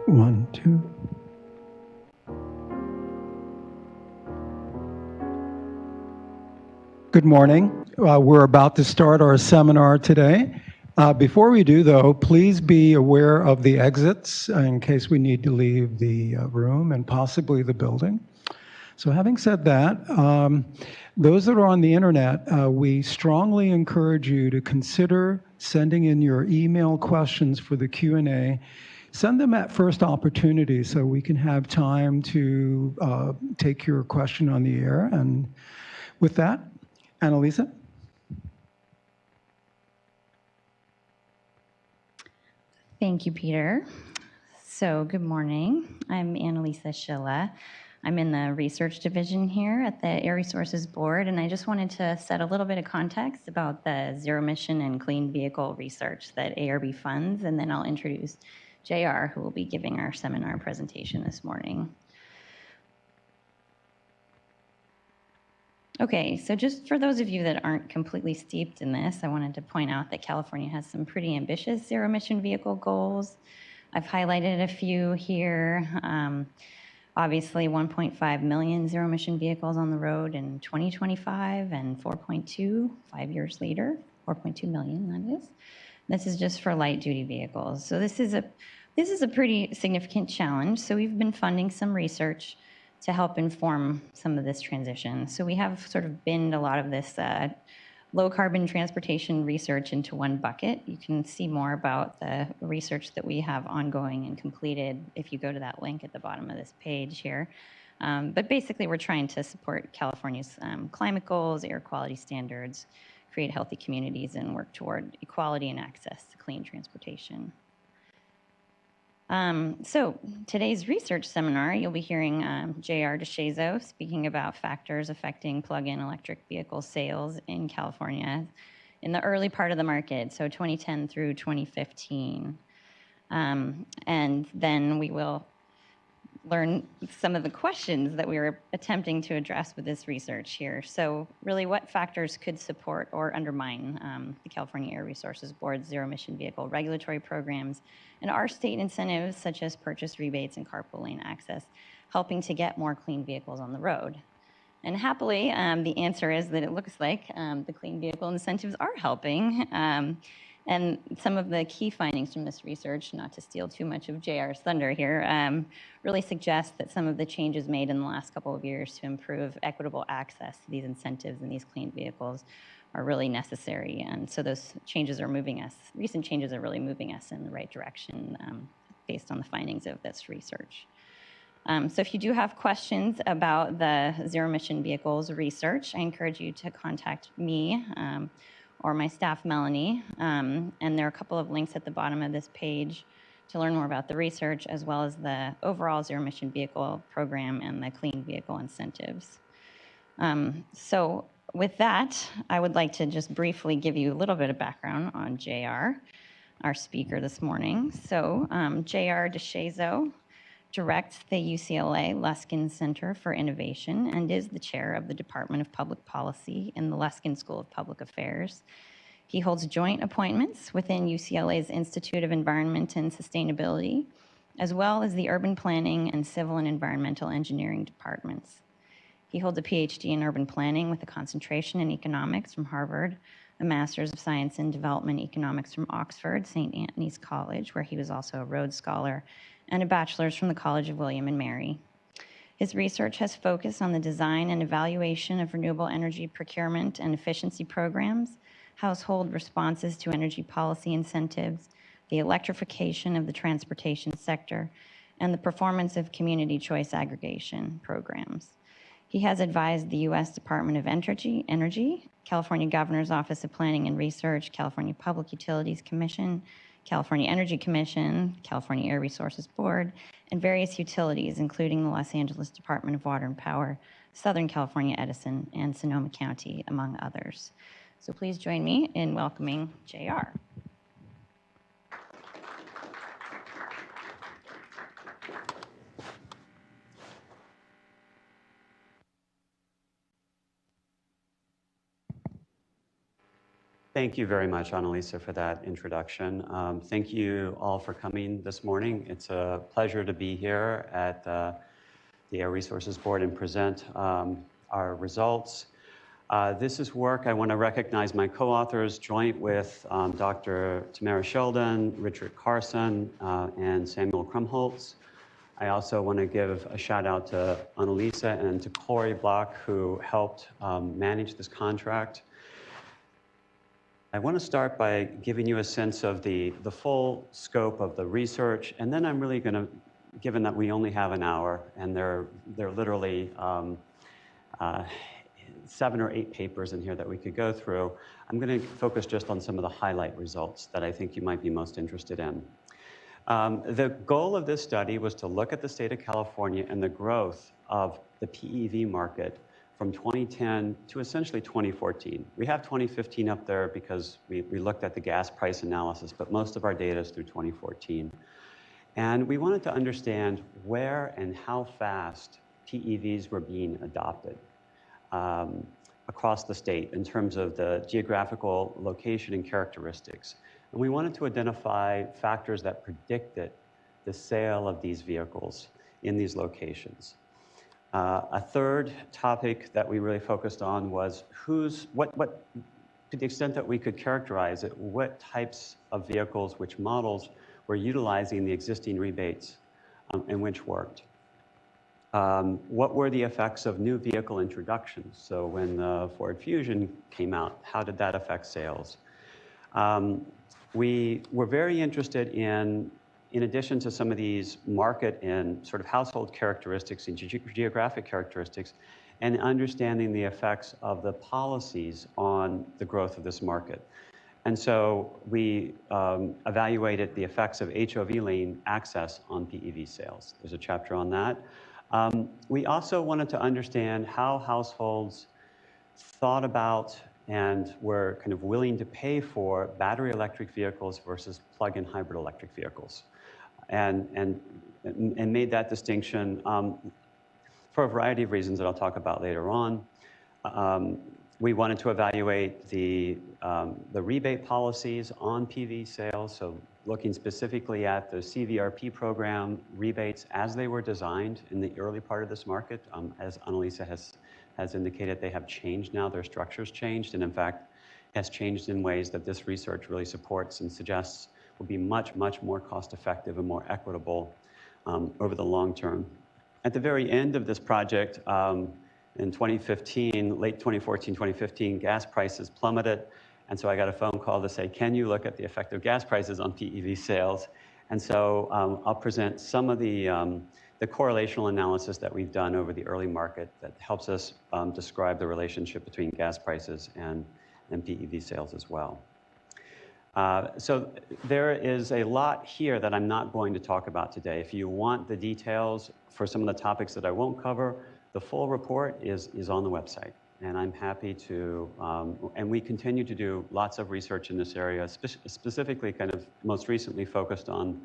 1, 2. Good morning. We're about to start our seminar today. Before we do, though, please be aware of the exits in case we need to leave the room and possibly the building. So having said that, those that are on the internet, we strongly encourage you to consider sending in your email questions for the Q&A. Send them at first opportunity so we can have time to take your question on the air. And with that, Annalisa? Thank you, Peter. So good morning. I'm Annalisa Schilla. I'm in the research division here at the Air Resources Board, and I just wanted to set a little bit of context about the zero emission and clean vehicle research that ARB funds, and then I'll introduce JR, who will be giving our seminar presentation this morning. Okay, so just for those of you that aren't completely steeped in this, I wanted to point out that California has some pretty ambitious zero emission vehicle goals. I've highlighted a few here. Obviously, 1.5 million zero emission vehicles on the road in 2025 and 4.2 5 years later, 4.2 million that is. This is just for light duty vehicles. So this is a pretty significant challenge. So we've been funding some research to help inform some of this transition. So we have sort of binned a lot of this low carbon transportation research into one bucket. You can see more about the research that we have ongoing and completed if you go to that link at the bottom of this page here. But basically we're trying to support California's climate goals, air quality standards, create healthy communities, and work toward equality and access to clean transportation. So today's research seminar, you'll be hearing J.R. DeShazo speaking about factors affecting plug-in electric vehicle sales in California in the early part of the market, so 2010 through 2015. And then we will learn some of the questions that we were attempting to address with this research here. So really, what factors could support or undermine the California Air Resources Board's zero-emission vehicle regulatory programs and our state incentives, such as purchase rebates and carpooling access, helping to get more clean vehicles on the road? And happily, the answer is that it looks like the clean vehicle incentives are helping. And some of the key findings from this research, not to steal too much of JR's thunder here, really suggest that some of the changes made in the last couple of years to improve equitable access to these incentives and these clean vehicles are really necessary. And so those changes are moving us, recent changes are really moving us in the right direction based on the findings of this research. So if you do have questions about the zero emission vehicles research, I encourage you to contact me or my staff, Melanie. And there are a couple of links at the bottom of this page to learn more about the research, as well as the overall zero emission vehicle program and the clean vehicle incentives. So with that, I would like to just briefly give you a little bit of background on JR, our speaker this morning. So JR DeShazo directs the UCLA Luskin Center for Innovation and is the chair of the Department of Public Policy in the Luskin School of Public Affairs. He holds joint appointments within UCLA's Institute of Environment and Sustainability, as well as the Urban Planning and Civil and Environmental Engineering departments. He holds a PhD in urban planning with a concentration in economics from Harvard, a Master's of Science in Development Economics from Oxford, St. Antony's College, where he was also a Rhodes Scholar, and a bachelor's from the College of William and Mary. His research has focused on the design and evaluation of renewable energy procurement and efficiency programs, household responses to energy policy incentives, the electrification of the transportation sector, and the performance of community choice aggregation programs. He has advised the U.S. Department of Energy, California Governor's Office of Planning and Research, California Public Utilities Commission, California Energy Commission, California Air Resources Board, and various utilities, including the Los Angeles Department of Water and Power, Southern California Edison, and Sonoma County, among others. So please join me in welcoming JR. Thank you very much, Annalisa, for that introduction. Thank you all for coming this morning. It's a pleasure to be here at the Air Resources Board and present our results. This is work I want to recognize my co-authors, joint with Dr. Tamara Sheldon, Richard Carson, and Samuel Krumholtz. I also want to give a shout out to Annalisa and to Corey Block, who helped manage this contract. I want to start by giving you a sense of the full scope of the research, and then I'm really going to, given that we only have an hour, and there are literally 7 or 8 papers in here that we could go through, I'm going to focus just on some of the highlight results that I think you might be most interested in. The goal of this study was to look at the state of California and the growth of the PEV market from 2010 to essentially 2014. We have 2015 up there because we looked at the gas price analysis, but most of our data is through 2014. And we wanted to understand where and how fast PEVs were being adopted across the state in terms of the geographical location and characteristics. And we wanted to identify factors that predicted the sale of these vehicles in these locations. A third topic that we really focused on was what, to the extent that we could characterize it, what types of vehicles, which models were utilizing the existing rebates and which worked. What were the effects of new vehicle introductions? So when the Ford Fusion came out, how did that affect sales? We were very interested in addition to some of these market and sort of household characteristics and geographic characteristics, and understanding the effects of the policies on the growth of this market. And so we evaluated the effects of HOV lane access on PEV sales. There's a chapter on that. We also wanted to understand how households thought about and were kind of willing to pay for battery electric vehicles versus plug-in hybrid electric vehicles. And made that distinction for a variety of reasons that I'll talk about later on. We wanted to evaluate the rebate policies on PV sales, so looking specifically at the CVRP program rebates as they were designed in the early part of this market. As Annalisa has indicated, they have changed now, their structure's changed, and in fact, has changed in ways that this research really supports and suggests will be much, much more cost-effective and more equitable over the long term. At the very end of this project, in 2015, late 2014, 2015, gas prices plummeted, and so I got a phone call to say, can you look at the effect of gas prices on PEV sales? And so I'll present some of the correlational analysis that we've done over the early market that helps us describe the relationship between gas prices and PEV sales as well. So there is a lot here that I'm not going to talk about today. If you want the details for some of the topics that I won't cover, the full report is on the website. And I'm happy to, and we continue to do lots of research in this area, specifically kind of most recently focused on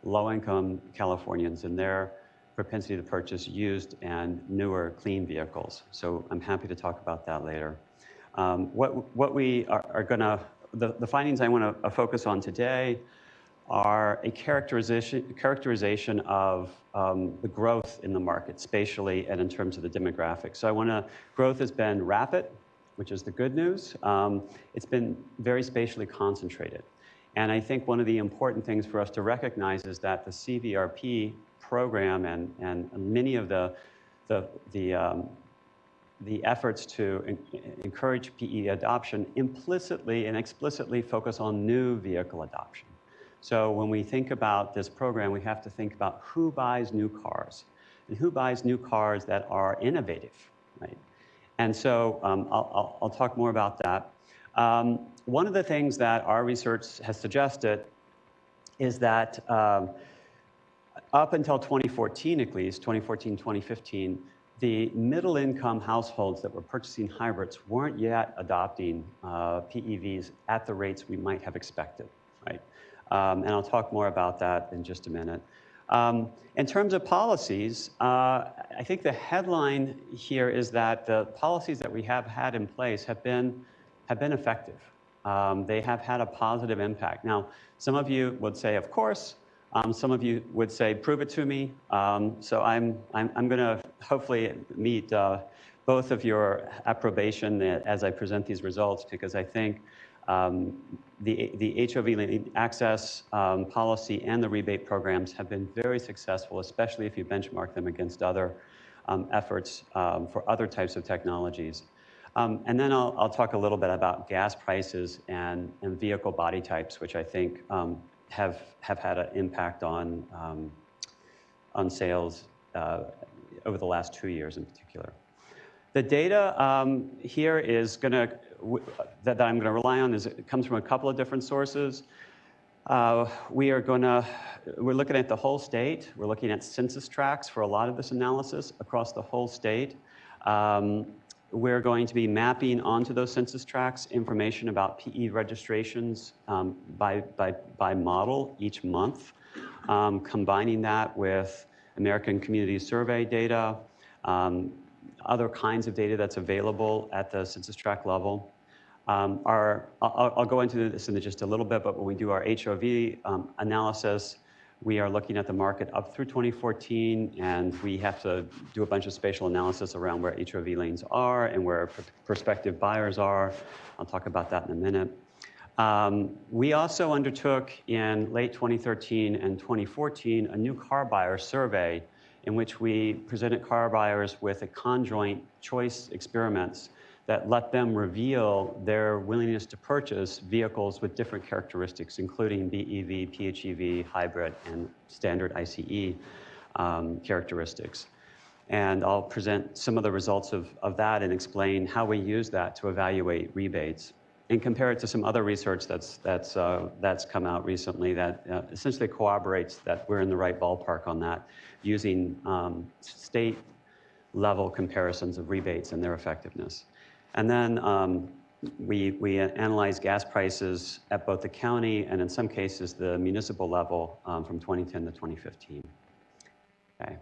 low-income Californians and their propensity to purchase used and newer clean vehicles. So I'm happy to talk about that later. What we are gonna, the findings I want to focus on today are a characterization of the growth in the market spatially and in terms of the demographics. So growth has been rapid, which is the good news. It's been very spatially concentrated. And I think one of the important things for us to recognize is that the CVRP program and many of the efforts to encourage PE adoption implicitly and explicitly focus on new vehicle adoption. So when we think about this program, we have to think about who buys new cars and who buys new cars that are innovative, right? And so I'll talk more about that. One of the things that our research has suggested is that up until 2014, at least, 2014, 2015, the middle-income households that were purchasing hybrids weren't yet adopting PEVs at the rates we might have expected, right? And I'll talk more about that in just a minute. In terms of policies, I think the headline here is that the policies that we have had in place have been effective. they have had a positive impact. Now, some of you would say, of course. Some of you would say, prove it to me. So I'm going to hopefully meet both of your approbation as I present these results, because I think the HOV access policy and the rebate programs have been very successful, especially if you benchmark them against other efforts for other types of technologies. And then I'll talk a little bit about gas prices and vehicle body types, which I think have had an impact on sales over the last 2 years in particular. The data here is that I'm going to rely on it comes from a couple of different sources. We're looking at the whole state. We're looking at census tracts for a lot of this analysis across the whole state. We're going to be mapping onto those census tracts information about PE registrations by model each month, combining that with American Community Survey data, other kinds of data that's available at the census tract level. I'll go into this in just a little bit, but when we do our HOV analysis, we are looking at the market up through 2014, and we have to do a bunch of spatial analysis around where HOV lanes are and where prospective buyers are. I'll talk about that in a minute. We also undertook in late 2013 and 2014 a new car buyer survey in which we presented car buyers with a conjoint choice experiments that let them reveal their willingness to purchase vehicles with different characteristics, including BEV, PHEV, hybrid, and standard ICE characteristics. And I'll present some of the results of that and explain how we use that to evaluate rebates and compare it to some other research that's come out recently that essentially corroborates that we're in the right ballpark on that, using state-level comparisons of rebates and their effectiveness. And then we analyze gas prices at both the county and in some cases the municipal level from 2010 to 2015. Okay.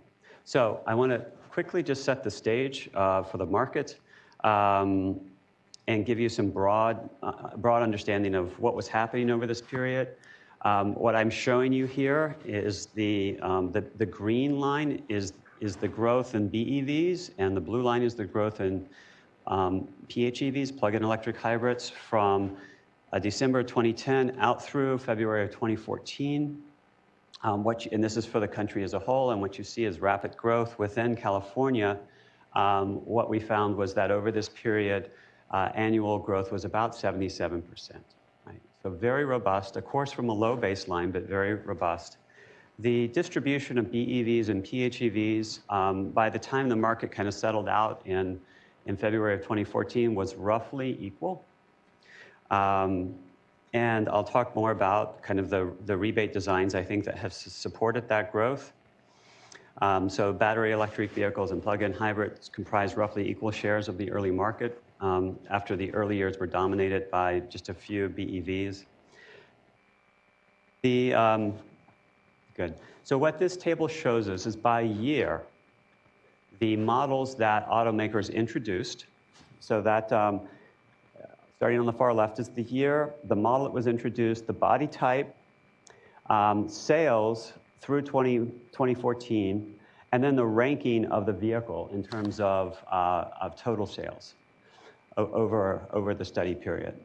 So I want to quickly just set the stage for the market and give you some broad understanding of what was happening over this period. What I'm showing you here is the green line is the growth in BEVs, and the blue line is the growth in PHEVs, plug-in electric hybrids, from December 2010 out through February of 2014. And this is for the country as a whole, and what you see is rapid growth within California. What we found was that over this period, annual growth was about 77%. Right? So very robust, of course from a low baseline, but very robust. The distribution of BEVs and PHEVs, by the time the market kind of settled out in February of 2014, was roughly equal. And I'll talk more about kind of the rebate designs I think that have supported that growth. So battery electric vehicles and plug-in hybrids comprise roughly equal shares of the early market after the early years were dominated by just a few BEVs. Good. So what this table shows us is by year, the models that automakers introduced. So that starting on the far left is the year, the model that was introduced, the body type, sales through 2014, and then the ranking of the vehicle in terms of total sales over the study period.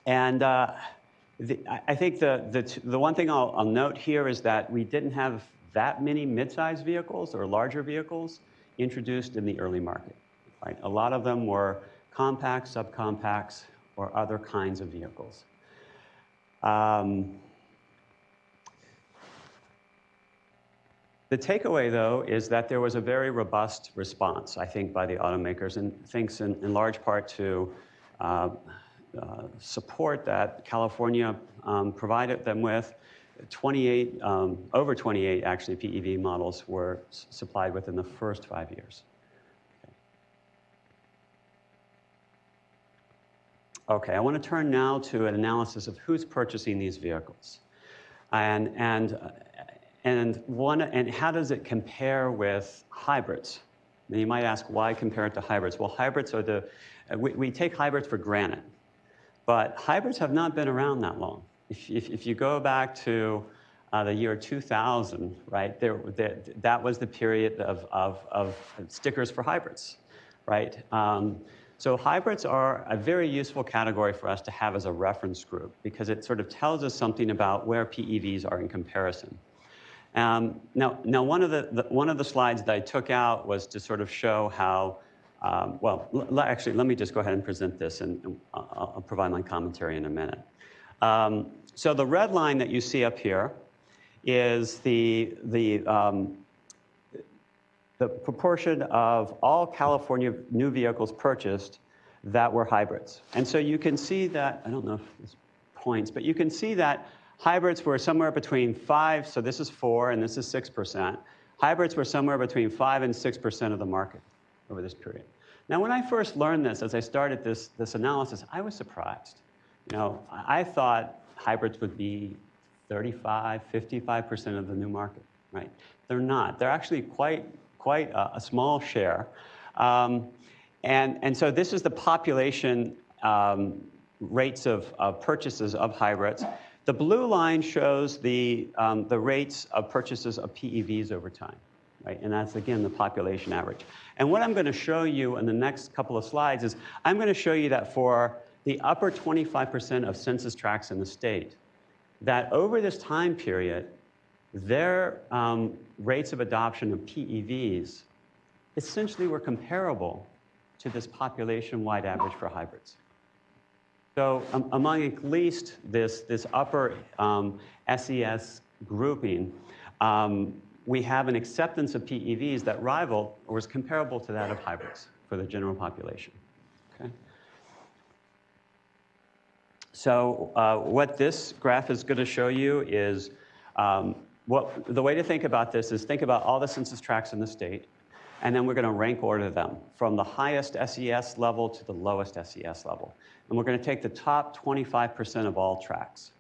And I think the one thing I'll note here is that we didn't have that many mid-size vehicles or larger vehicles introduced in the early market. Right? A lot of them were compacts, subcompacts, or other kinds of vehicles. The takeaway, though, is that there was a very robust response, I think, by the automakers, and thanks in large part to support that California provided them with. 28, over 28 actually PEV models were supplied within the first 5 years. Okay, I want to turn now to an analysis of who's purchasing these vehicles, and how does it compare with hybrids? Now you might ask, why compare it to hybrids? Well, hybrids are we take hybrids for granted. But hybrids have not been around that long. If you go back to the year 2000, right, that was the period of stickers for hybrids, right? So hybrids are a very useful category for us to have as a reference group because it sort of tells us something about where PEVs are in comparison. Now one of the slides that I took out was to sort of show how, actually, let me just go ahead and present this, and I'll provide my commentary in a minute. So the red line that you see up here is the proportion of all California new vehicles purchased that were hybrids. And so you can see that, I don't know if this points, but you can see that hybrids were somewhere between 5, so this is 4 and this is 6%. Hybrids were somewhere between 5 and 6% of the market over this period. Now, when I first learned this, as I started this analysis, I was surprised. You know, I thought hybrids would be 35, 55% of the new market, right? They're not. They're actually quite a small share. And so this is the population rates of purchases of hybrids. The blue line shows the rates of purchases of PEVs over time, right? And that's, again, the population average. And what I'm going to show you in the next couple of slides is I'm going to show you that for the upper 25% of census tracts in the state, that over this time period, their rates of adoption of PEVs essentially were comparable to this population-wide average for hybrids. So among at least this upper SES grouping, we have an acceptance of PEVs that rivaled or was comparable to that of hybrids for the general population. Okay? So what this graph is going to show you is, the way to think about this is think about all the census tracts in the state, and then we're going to rank order them from the highest SES level to the lowest SES level. And we're going to take the top 25% of all tracts.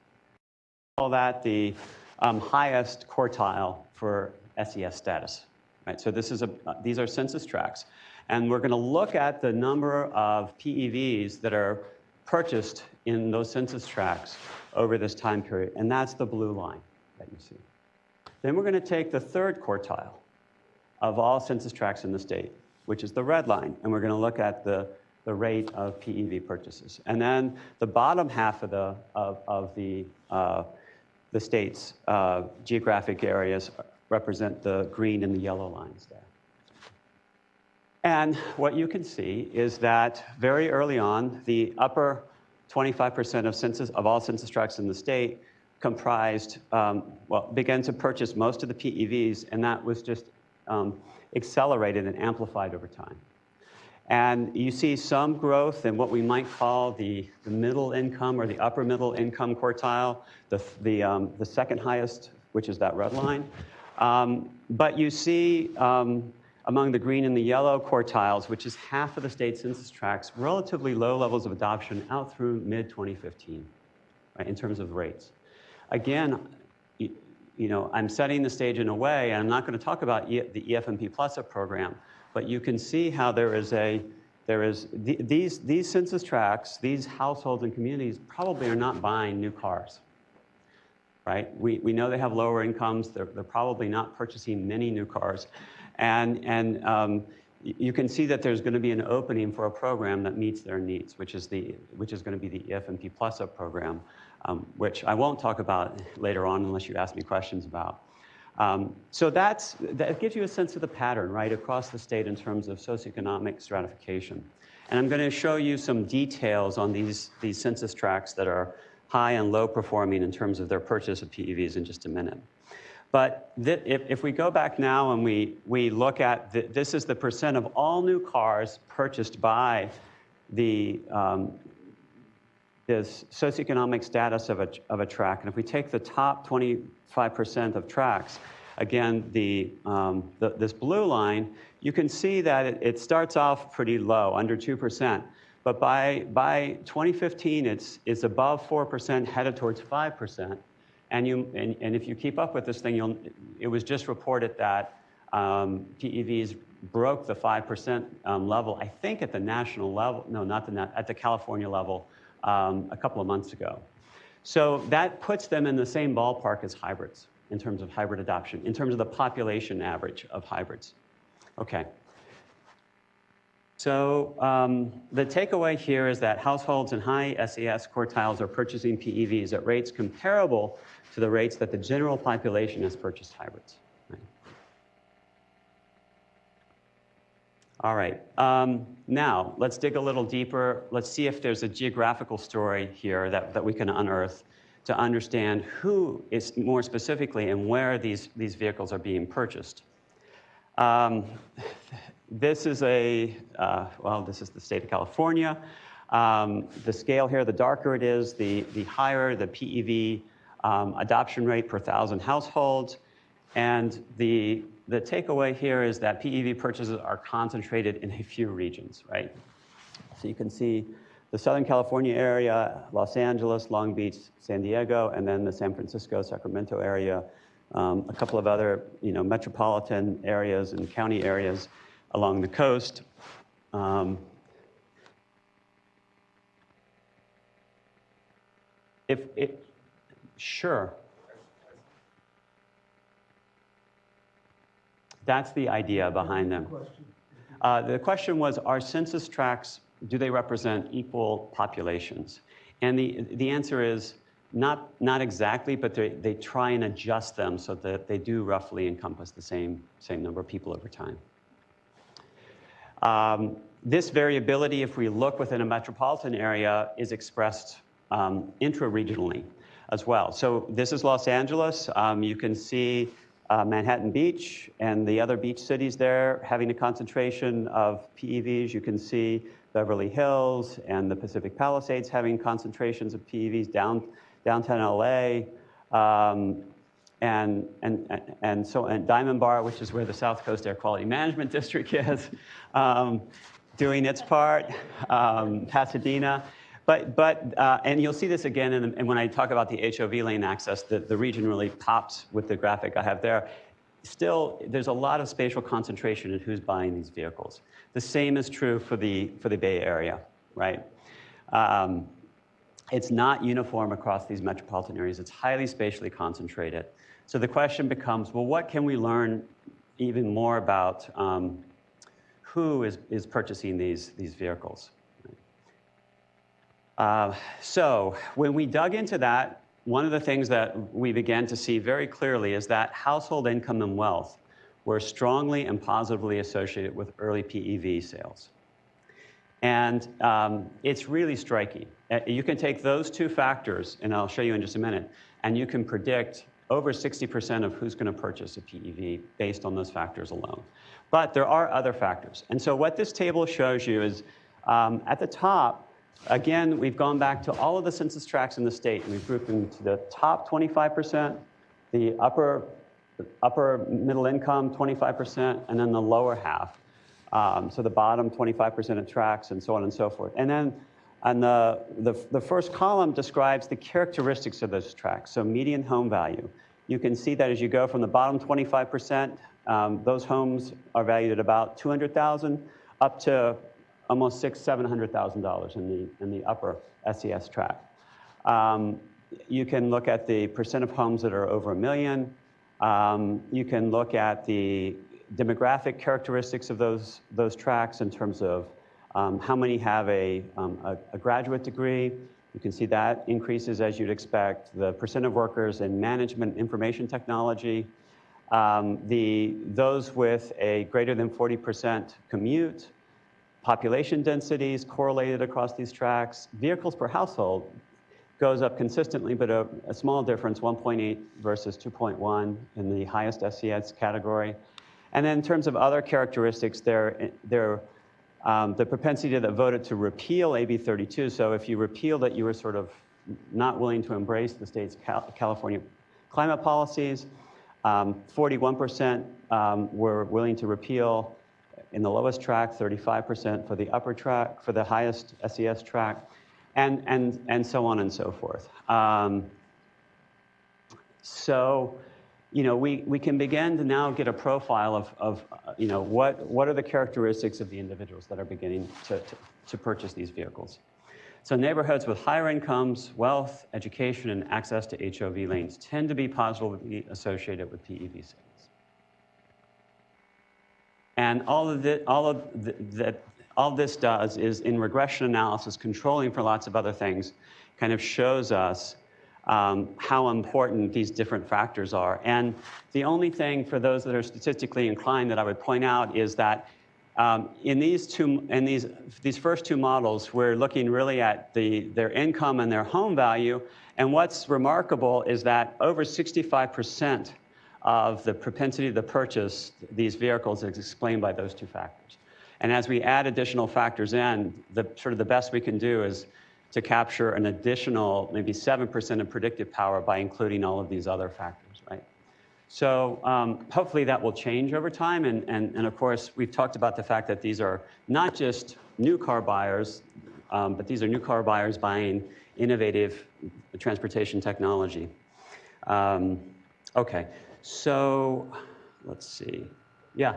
Call that the highest quartile for SES status. Right? So these are census tracts. And we're going to look at the number of PEVs that are purchased in those census tracts over this time period. And that's the blue line that you see. Then we're going to take the third quartile of all census tracts in the state, which is the red line. And we're going to look at the rate of PEV purchases. And then the bottom half of the state's geographic areas represent the green and the yellow lines there. And what you can see is that very early on, the upper 25% of all census tracts in the state comprised, began to purchase most of the PEVs, and that was just accelerated and amplified over time. And you see some growth in what we might call the middle income or the upper middle income quartile, the second highest, which is that red line. But you see among the green and the yellow quartiles, which is half of the state census tracts, relatively low levels of adoption out through mid-2015, right, in terms of rates. Again, you know, I'm setting the stage in a way, and I'm not going to talk about the EF and P Plus program, but you can see how these census tracts, these households and communities probably are not buying new cars, right? We know they have lower incomes. They're probably not purchasing many new cars. And you can see that there's going to be an opening for a program that meets their needs, which is going to be the EF and P Plus program, which I won't talk about later on unless you ask me questions about. So that gives you a sense of the pattern, right, across the state in terms of socioeconomic stratification. And I'm going to show you some details on these census tracts that are high and low performing in terms of their purchase of PEVs in just a minute. But if we go back now and we look at, this is the percent of all new cars purchased by this socioeconomic status of a tract. And if we take the top 25% of tracts, again, this blue line, you can see that it starts off pretty low, under 2%. But by 2015, it's above 4%, headed towards 5%. And if you keep up with this thing, it was just reported that PEVs broke the 5% level, I think at the national level, no, not at the California level, a couple of months ago. So that puts them in the same ballpark as hybrids in terms of hybrid adoption, in terms of the population average of hybrids. Okay. So the takeaway here is that households in high SES quartiles are purchasing PEVs at rates comparable to the rates that the general population has purchased hybrids. Right. All right. Now, let's dig a little deeper. Let's see if there's a geographical story here that we can unearth to understand who is more specifically and where these vehicles are being purchased. This is this is the state of California. The scale here, the darker it is, the higher the PEV adoption rate per 1,000 households. And the takeaway here is that PEV purchases are concentrated in a few regions, right? So you can see the Southern California area, Los Angeles, Long Beach, San Diego, and then the San Francisco, Sacramento area, a couple of other metropolitan areas and county areas along the coast. Sure. That's the idea behind them. The question was, are census tracts, do they represent equal populations? And the answer is not exactly, but they try and adjust them so that they do roughly encompass the same number of people over time. This variability, if we look within a metropolitan area, is expressed intra-regionally as well. So this is Los Angeles. You can see Manhattan Beach and the other beach cities there having a concentration of PEVs. You can see Beverly Hills and the Pacific Palisades having concentrations of PEVs, downtown LA, and Diamond Bar, which is where the South Coast Air Quality Management District is, doing its part, Pasadena. And you'll see this again, and when I talk about the HOV lane access, the region really pops with the graphic I have there. Still, there's a lot of spatial concentration in who's buying these vehicles. The same is true for the Bay Area, right? It's not uniform across these metropolitan areas. It's highly spatially concentrated. So the question becomes, well, what can we learn even more about who is purchasing these vehicles? So when we dug into that, one of the things that we began to see very clearly is that household income and wealth were strongly and positively associated with early PEV sales. And it's really striking. You can take those two factors, and I'll show you in just a minute, and you can predict over 60% of who's going to purchase a PEV based on those factors alone. But there are other factors. And so what this table shows you is at the top, again, we've gone back to all of the census tracts in the state, and we've grouped them to the top 25%, the upper middle income 25%, and then the lower half. So the bottom 25% of tracts, and so on and so forth. And then on the first column describes the characteristics of those tracts, so median home value. You can see that as you go from the bottom 25%, those homes are valued at about $200,000 up to almost $700,000 in the upper SES tract. You can look at the percent of homes that are over $1 million. You can look at the demographic characteristics of those tracts in terms of how many have a graduate degree. You can see that increases as you'd expect. The percent of workers in management information technology. Those with a greater than 40% commute. Population densities correlated across these tracts. Vehicles per household goes up consistently, but a small difference, 1.8 versus 2.1 in the highest SES category. And then in terms of other characteristics, the propensity that voted to repeal AB 32. So if you repealed it, you were sort of not willing to embrace the state's California climate policies. 41% were willing to repeal in the lowest tract, 35% for the upper tract, for the highest SES tract, and so on and so forth. So, we can begin to now get a profile of what are the characteristics of the individuals that are beginning to purchase these vehicles. So neighborhoods with higher incomes, wealth, education, and access to HOV lanes tend to be positively associated with PEV sales. And all this does is, in regression analysis, controlling for lots of other things, kind of shows us how important these different factors are. And the only thing for those that are statistically inclined that I would point out is that in these first two models, we're looking really at their income and their home value. And what's remarkable is that over 65% of the propensity to purchase these vehicles is explained by those two factors. And as we add additional factors in, the best we can do is to capture an additional maybe 7% of predictive power by including all of these other factors, right? So hopefully that will change over time. And of course, we've talked about the fact that these are not just new car buyers, but these are new car buyers buying innovative transportation technology. Okay, so let's see. Yeah.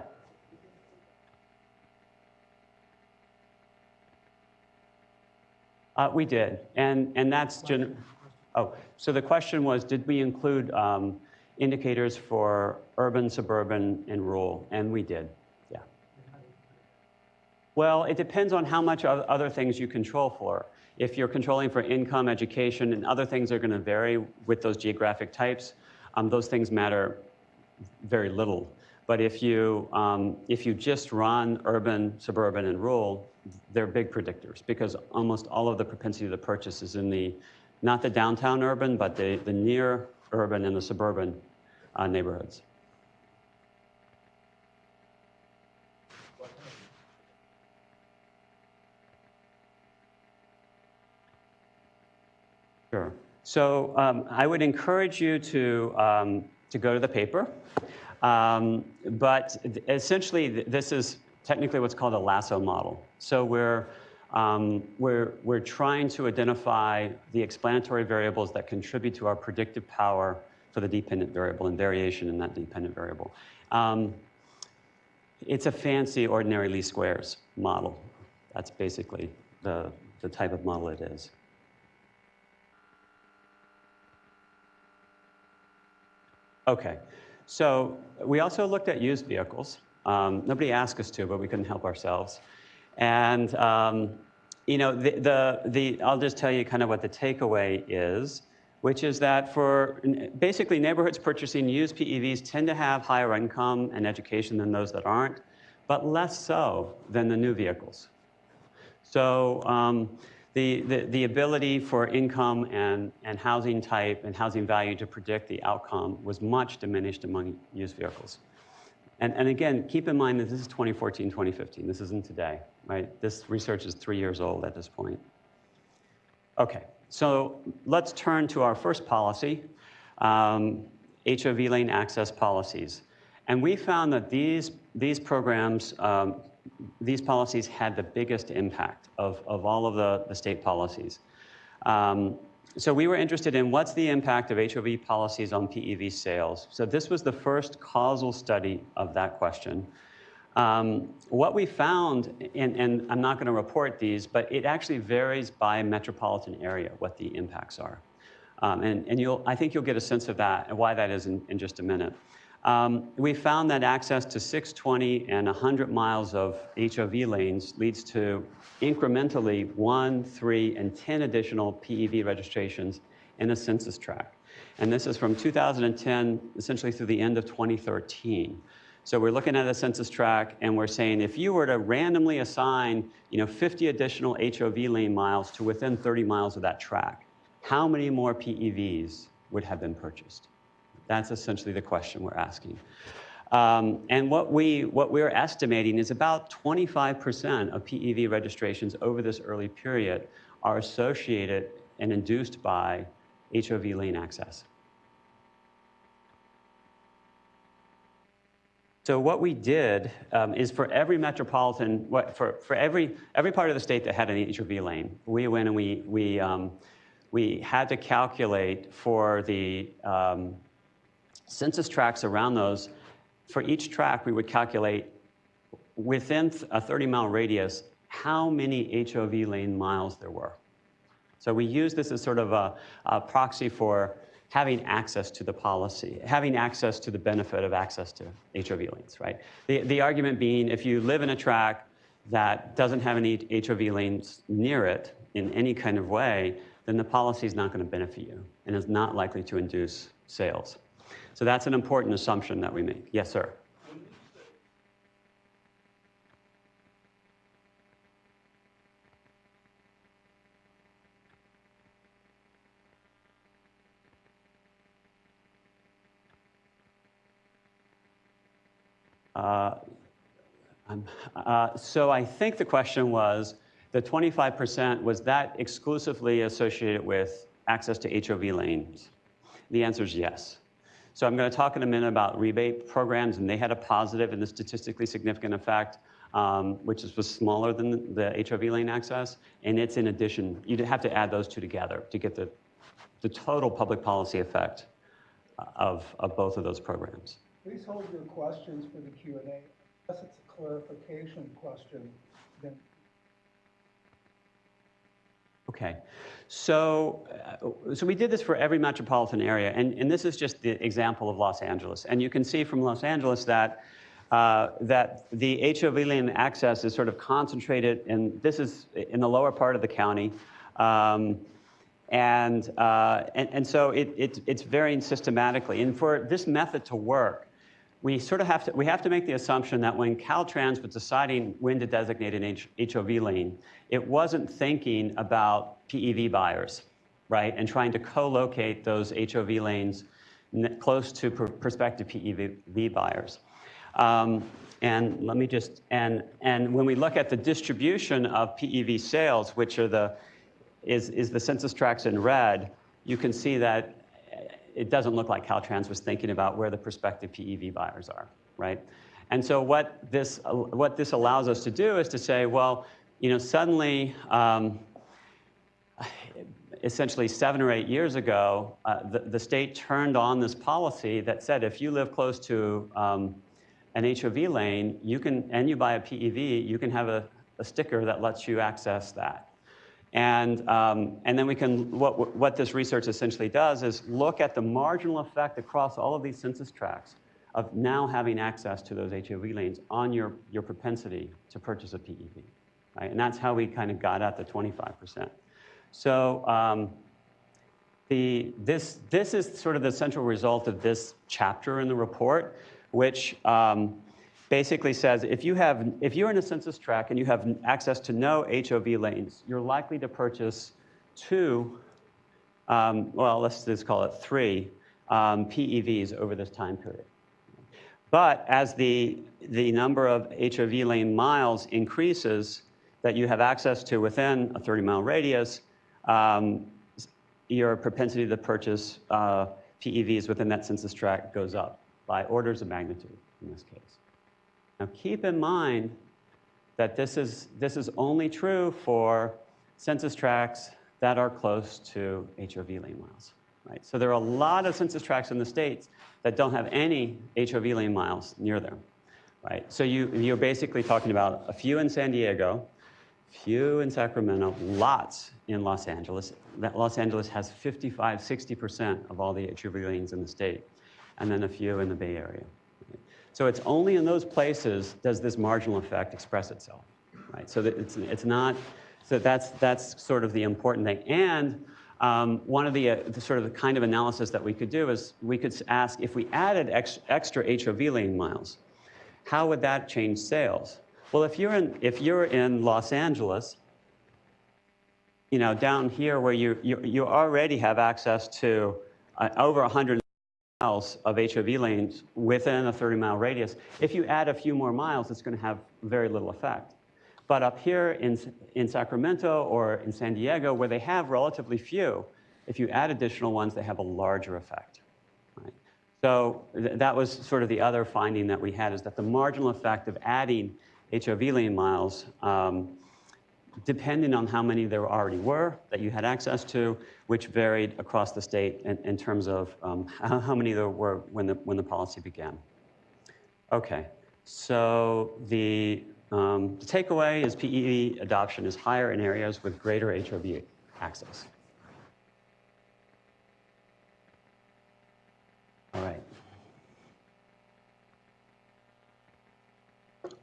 We did, and that's so the question was, did we include indicators for urban, suburban, and rural? And we did, yeah. Well, it depends on how much other things you control for. If you're controlling for income, education, and other things are going to vary with those geographic types, those things matter very little. But if you just run urban, suburban, and rural, they're big predictors because almost all of the propensity to purchase is in not the downtown urban, but the near urban and the suburban neighborhoods. Sure. So I would encourage you to go to the paper. But essentially, this is technically what's called a lasso model. So we're trying to identify the explanatory variables that contribute to our predictive power for the dependent variable and variation in that dependent variable. It's a fancy ordinary least squares model. That's basically the type of model it is. Okay. So we also looked at used vehicles. Nobody asked us to, but we couldn't help ourselves. And you know, I'll just tell you kind of what the takeaway is, which is that for basically neighborhoods purchasing used PEVs tend to have higher income and education than those that aren't, but less so than the new vehicles. So the ability for income and housing type and housing value to predict the outcome was much diminished among used vehicles. And again, keep in mind that this is 2014, 2015. This isn't today, right? This research is 3 years old at this point. Okay, so let's turn to our first policy, HOV lane access policies. And we found that these programs, these policies had the biggest impact of all of the state policies. So we were interested in what's the impact of HOV policies on PEV sales. So this was the first causal study of that question. What we found, and I'm not going to report these, but it actually varies by metropolitan area what the impacts are. And I think you'll get a sense of that and why that is in just a minute. We found that access to 620 and 100 miles of HOV lanes leads to incrementally 1, 3, and 10 additional PEV registrations in a census tract. And this is from 2010, essentially through the end of 2013. So we're looking at a census tract, and we're saying if you were to randomly assign 50 additional HOV lane miles to within 30 miles of that tract, how many more PEVs would have been purchased? That's essentially the question we're asking. And what we're estimating is about 25% of PEV registrations over this early period are associated and induced by HOV lane access. So what we did is for every metropolitan, for every part of the state that had an HOV lane, we went and we had to calculate for the census tracts around those. For each tract, we would calculate within a 30-mile radius how many HOV lane miles there were. So we use this as sort of a proxy for having access to the policy, having access to the benefit of access to HOV lanes, right? The argument being, if you live in a track that doesn't have any HOV lanes near it in any kind of way, then the policy is not going to benefit you and is not likely to induce sales. So that's an important assumption that we make. Yes, sir. So I think the question was, the 25%, was that exclusively associated with access to HOV lanes? The answer is yes. So I'm going to talk in a minute about rebate programs, and they had a positive and a statistically significant effect, which was smaller than the HOV lane access, and it's in addition. You'd have to add those two together to get the total public policy effect of both of those programs. Please hold your questions for the Q&A. Unless it's a clarification question, then. Okay, so we did this for every metropolitan area, and this is just the example of Los Angeles. And you can see from Los Angeles that that the HOV lane access is sort of concentrated, and this is in the lower part of the county. And so it's varying systematically. And for this method to work, we sort of have to make the assumption that when Caltrans was deciding when to designate an HOV lane, it wasn't thinking about PEV buyers, right, and trying to co-locate those HOV lanes close to prospective PEV buyers. And let me just and when we look at the distribution of PEV sales, which are is the census tracts in red, you can see that it doesn't look like Caltrans was thinking about where the prospective PEV buyers are, right? And so what this allows us to do is to say, well, you know, suddenly, essentially 7 or 8 years ago, the state turned on this policy that said if you live close to an HOV lane, and you buy a PEV, you can have a sticker that lets you access that. And then we can, what this research essentially does is look at the marginal effect across all of these census tracts of now having access to those HOV lanes on your propensity to purchase a PEV, right? And that's how we kind of got at the 25%. So this is sort of the central result of this chapter in the report, which basically says if you're in a census tract and you have access to no HOV lanes, you're likely to purchase 2, well, let's just call it 3 PEVs over this time period. But as the number of HOV lane miles increases that you have access to within a 30-mile radius, your propensity to purchase PEVs within that census tract goes up by orders of magnitude in this case. Now keep in mind that this is only true for census tracts that are close to HOV lane miles, right? So there are a lot of census tracts in the states that don't have any HOV lane miles near them, right? So you're basically talking about a few in San Diego, few in Sacramento, lots in Los Angeles. Los Angeles has 55, 60% of all the HOV lanes in the state, and then a few in the Bay Area. So it's only in those places does this marginal effect express itself, right? So that it's not. So that's sort of the important thing. And one of the sort of the kind of analysis that we could do is we could ask if we added extra HOV lane miles, how would that change sales? Well, if you're in Los Angeles, you know, down here where you already have access to over 100 miles of HOV lanes within a 30-mile radius, if you add a few more miles, it's going to have very little effect. But up here in Sacramento or in San Diego, where they have relatively few, if you add additional ones, they have a larger effect. Right? So that was sort of the other finding that we had, is that the marginal effect of adding HOV lane miles, depending on how many there already were that you had access to, which varied across the state in terms of how many there were when the policy began. Okay, so the takeaway is PEV adoption is higher in areas with greater HOV access.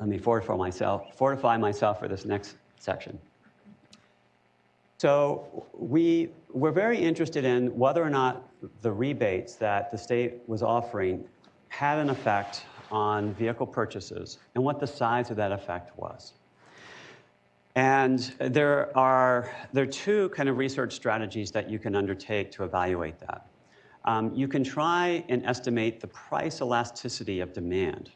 let me fortify myself for this next section. So we were very interested in whether or not the rebates that the state was offering had an effect on vehicle purchases and what the size of that effect was. And there are two kind of research strategies that you can undertake to evaluate that. You can try and estimate the price elasticity of demand.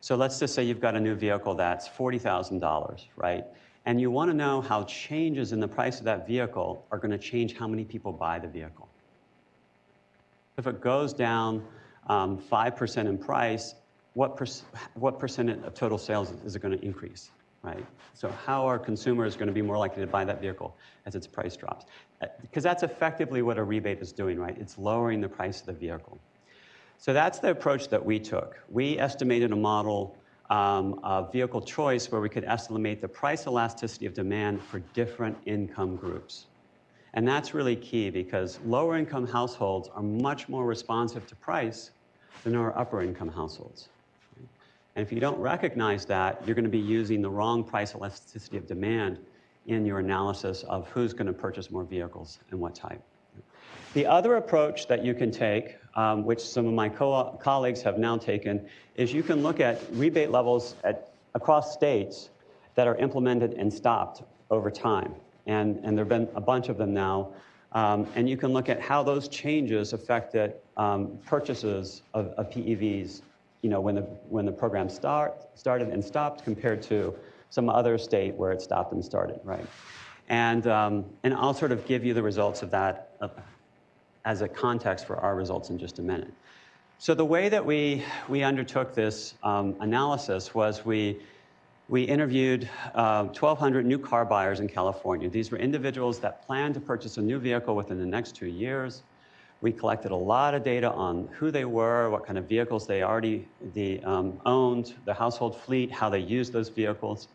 So let's just say you've got a new vehicle that's $40,000, right? And you want to know how changes in the price of that vehicle are going to change how many people buy the vehicle. If it goes down 5% in price, what percent of total sales is it going to increase, right? So how are consumers going to be more likely to buy that vehicle as its price drops? Because that's effectively what a rebate is doing, right? It's lowering the price of the vehicle. So that's the approach that we took. We estimated a model of vehicle choice where we could estimate the price elasticity of demand for different income groups. And that's really key because lower income households are much more responsive to price than our upper income households. And if you don't recognize that, you're going to be using the wrong price elasticity of demand in your analysis of who's going to purchase more vehicles and what type. The other approach that you can take, which some of my colleagues have now taken, is you can look at rebate levels across states that are implemented and stopped over time. And there have been a bunch of them now. And you can look at how those changes affected purchases of PEVs, you know, when the program started and stopped compared to some other state where it stopped and started, right? And I'll sort of give you the results of that as a context for our results in just a minute. So the way that we undertook this analysis was we interviewed 1,200 new car buyers in California. These were individuals that planned to purchase a new vehicle within the next 2 years. We collected a lot of data on who they were, what kind of vehicles they already owned, the household fleet, how they used those vehicles.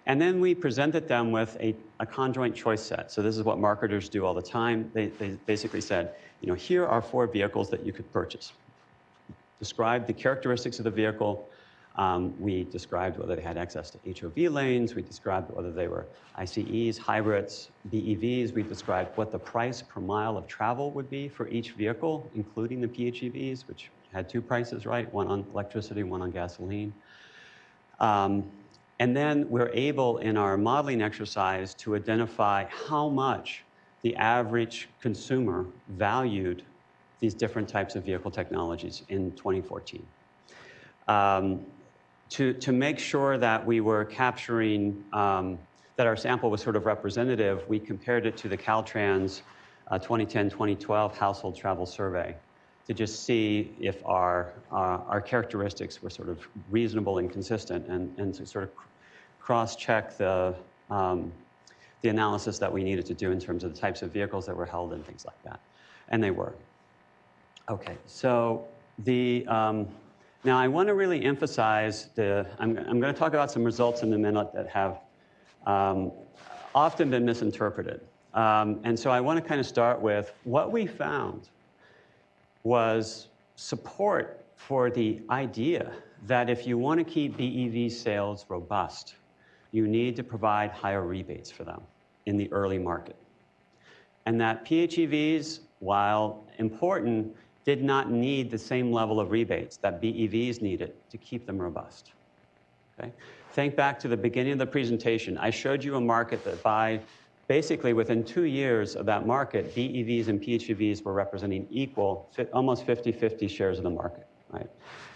And then we presented them with a conjoint choice set. So this is what marketers do all the time. They basically said, you know, here are 4 vehicles that you could purchase. Describe the characteristics of the vehicle. We described whether they had access to HOV lanes. We described whether they were ICEs, hybrids, BEVs. We described what the price per mile of travel would be for each vehicle, including the PHEVs, which had 2 prices, right? One on electricity, one on gasoline. And then we're able, in our modeling exercise, to identify how much the average consumer valued these different types of vehicle technologies in 2014. To make sure that we were capturing, that our sample was sort of representative, we compared it to the Caltrans 2010-2012 household travel survey to just see if our characteristics were sort of reasonable and consistent, and to sort of cross-check the analysis that we needed to do in terms of the types of vehicles that were held and things like that. And they were. Okay, so now I want to really emphasize I'm going to talk about some results in a minute that have often been misinterpreted. And so I want to kind of start with what we found was support for the idea that if you want to keep BEV sales robust, you need to provide higher rebates for them in the early market. And that PHEVs, while important, did not need the same level of rebates that BEVs needed to keep them robust. Okay? Think back to the beginning of the presentation. I showed you a market that basically within 2 years of that market, BEVs and PHEVs were representing equal, almost 50-50 shares of the market, right?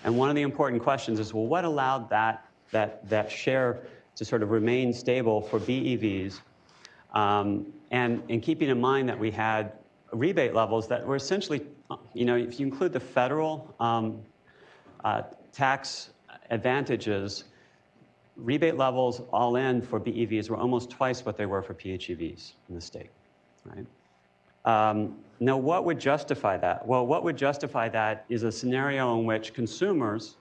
And one of the important questions is, well, what allowed that share to sort of remain stable for BEVs? And keeping in mind that we had rebate levels that were essentially, you know, if you include the federal tax advantages, rebate levels all in for BEVs were almost twice what they were for PHEVs in the state, right? Now, what would justify that? Well, what would justify that is a scenario in which consumers,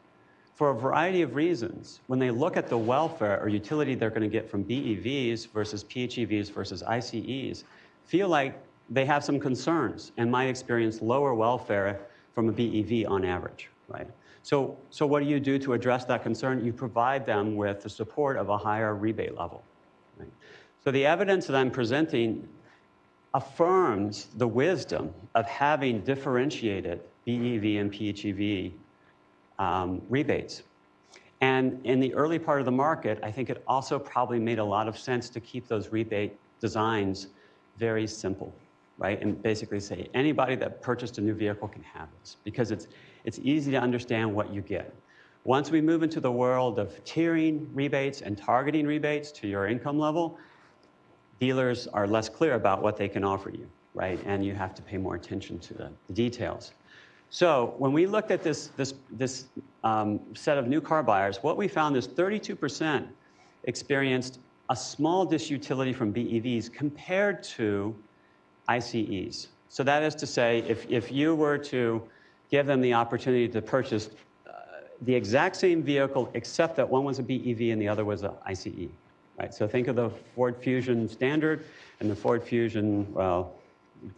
for a variety of reasons, when they look at the welfare or utility they're going to get from BEVs versus PHEVs versus ICEs, feel like they have some concerns and might experience lower welfare from a BEV on average, right? So what do you do to address that concern? You provide them with the support of a higher rebate level. Right? So the evidence that I'm presenting affirms the wisdom of having differentiated BEV and PHEV rebates. And in the early part of the market, I think it also probably made a lot of sense to keep those rebate designs very simple, right? And basically say anybody that purchased a new vehicle can have this, because it's easy to understand what you get. Once we move into the world of tiering rebates and targeting rebates to your income level, dealers are less clear about what they can offer you, right? And you have to pay more attention to the details. So when we looked at this set of new car buyers, what we found is 32% experienced a small disutility from BEVs compared to ICEs. So that is to say, if you were to give them the opportunity to purchase the exact same vehicle, except that one was a BEV and the other was an ICE, right? So think of the Ford Fusion Standard and the Ford Fusion, well,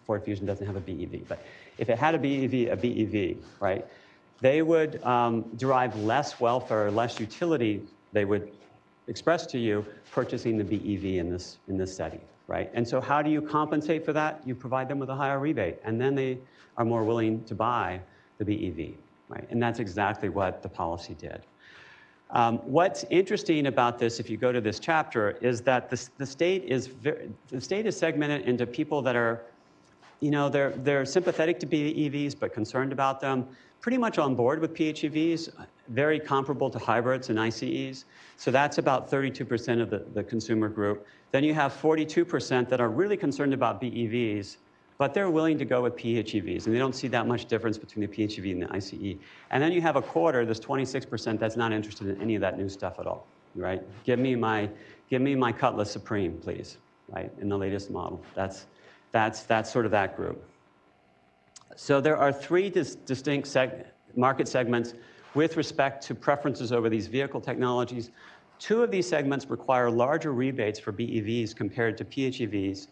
Ford Fusion doesn't have a BEV, but if it had a BEV, right, they would derive less welfare or less utility, they would express to you, purchasing the BEV in this setting, right? And so how do you compensate for that? You provide them with a higher rebate, and then they are more willing to buy the BEV, right? And that's exactly what the policy did. What's interesting about this, if you go to this chapter, is that the state is segmented into people that are, you know, they're sympathetic to BEVs but concerned about them, pretty much on board with PHEVs, very comparable to hybrids and ICEs. So that's about 32% of the consumer group. Then you have 42% that are really concerned about BEVs, but they're willing to go with PHEVs, and they don't see that much difference between the PHEV and the ICE. And then you have a quarter, this 26%, that's not interested in any of that new stuff at all, right? Give me my Cutlass Supreme, please, right, in the latest model. That's sort of that group. So there are three distinct market segments with respect to preferences over these vehicle technologies. Two of these segments require larger rebates for BEVs compared to PHEVs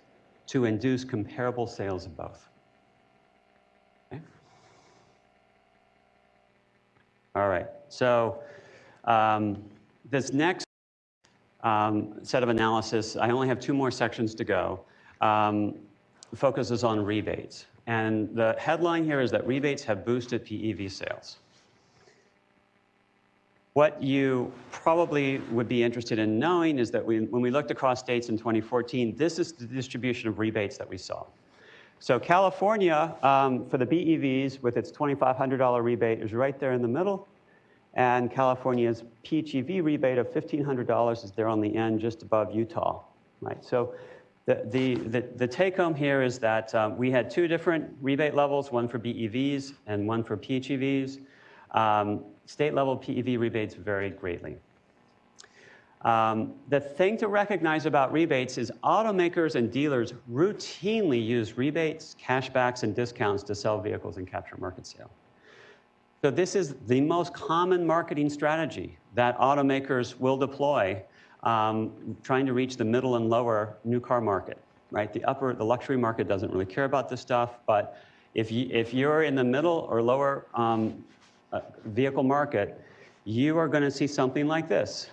to induce comparable sales of both. Okay. All right, so this next set of analysis, I only have 2 more sections to go, focuses on rebates. And the headline here is that rebates have boosted PEV sales. What you probably would be interested in knowing is that when we looked across states in 2014, this is the distribution of rebates that we saw. So California, for the BEVs, with its $2,500 rebate, is right there in the middle. And California's PHEV rebate of $1,500 is there on the end, just above Utah, right? So the take home here is that we had 2 different rebate levels, one for BEVs and one for PHEVs. State-level PEV rebates vary greatly. The thing to recognize about rebates is automakers and dealers routinely use rebates, cashbacks, and discounts to sell vehicles and capture market sale. So this is the most common marketing strategy that automakers will deploy, trying to reach the middle and lower new car market, right? The luxury market doesn't really care about this stuff, but if you're in the middle or lower vehicle market, you are going to see something like this.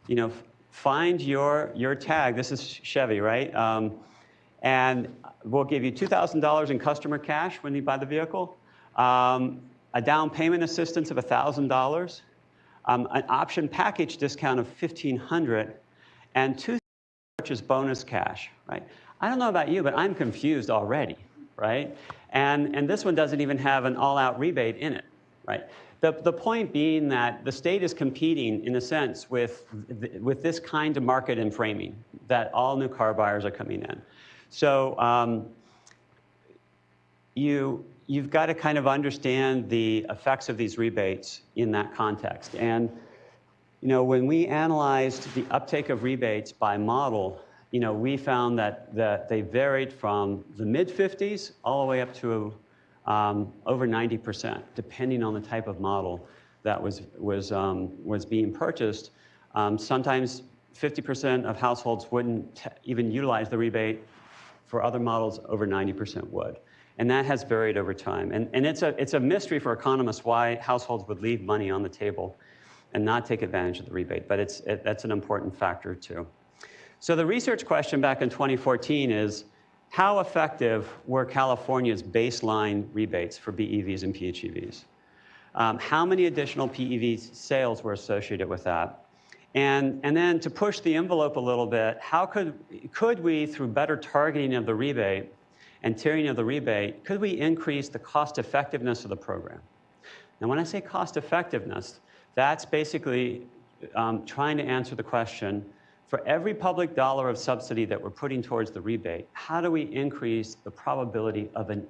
You know, find your tag. This is Chevy, right? And we'll give you $2,000 in customer cash when you buy the vehicle, a down payment assistance of $1,000, an option package discount of $1,500, and $2,000 purchase bonus cash, right? I don't know about you, but I'm confused already, right? And this one doesn't even have an all-out rebate in it. Right. The point being that the state is competing, in a sense, with this kind of market and framing, that all new car buyers are coming in. So you've got to kind of understand the effects of these rebates in that context. And you know, when we analyzed the uptake of rebates by model, you know, we found that they varied from the mid-50s all the way up to over 90%, depending on the type of model that was being purchased. Sometimes 50% of households wouldn't even utilize the rebate. For other models, over 90% would. And that has varied over time. And it's a mystery for economists why households would leave money on the table and not take advantage of the rebate. But that's an important factor, too. So the research question back in 2014 is, how effective were California's baseline rebates for BEVs and PHEVs? How many additional PEV sales were associated with that? And then to push the envelope a little bit, how could we, through better targeting of the rebate and tiering of the rebate, could we increase the cost effectiveness of the program? Now, when I say cost effectiveness, that's basically trying to answer the question, for every public dollar of subsidy that we're putting towards the rebate, how do we increase the probability of an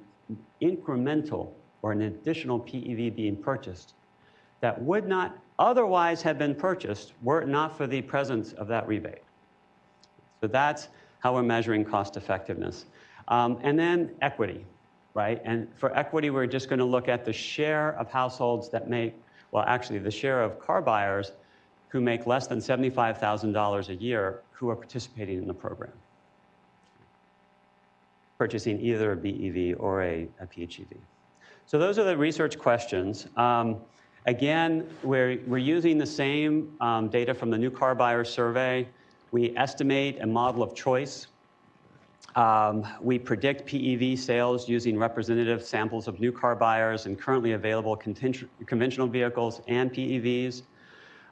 incremental or an additional PEV being purchased that would not otherwise have been purchased were it not for the presence of that rebate? So that's how we're measuring cost effectiveness. And then equity, right? And for equity, we're just going to look at the share of households that make, well, actually, the share of car buyers who make less than $75,000 a year who are participating in the program, purchasing either a BEV or a PHEV. So those are the research questions. Again, we're using the same data from the new car buyer survey. We estimate a model of choice. We predict PEV sales using representative samples of new car buyers and currently available conventional vehicles and PEVs.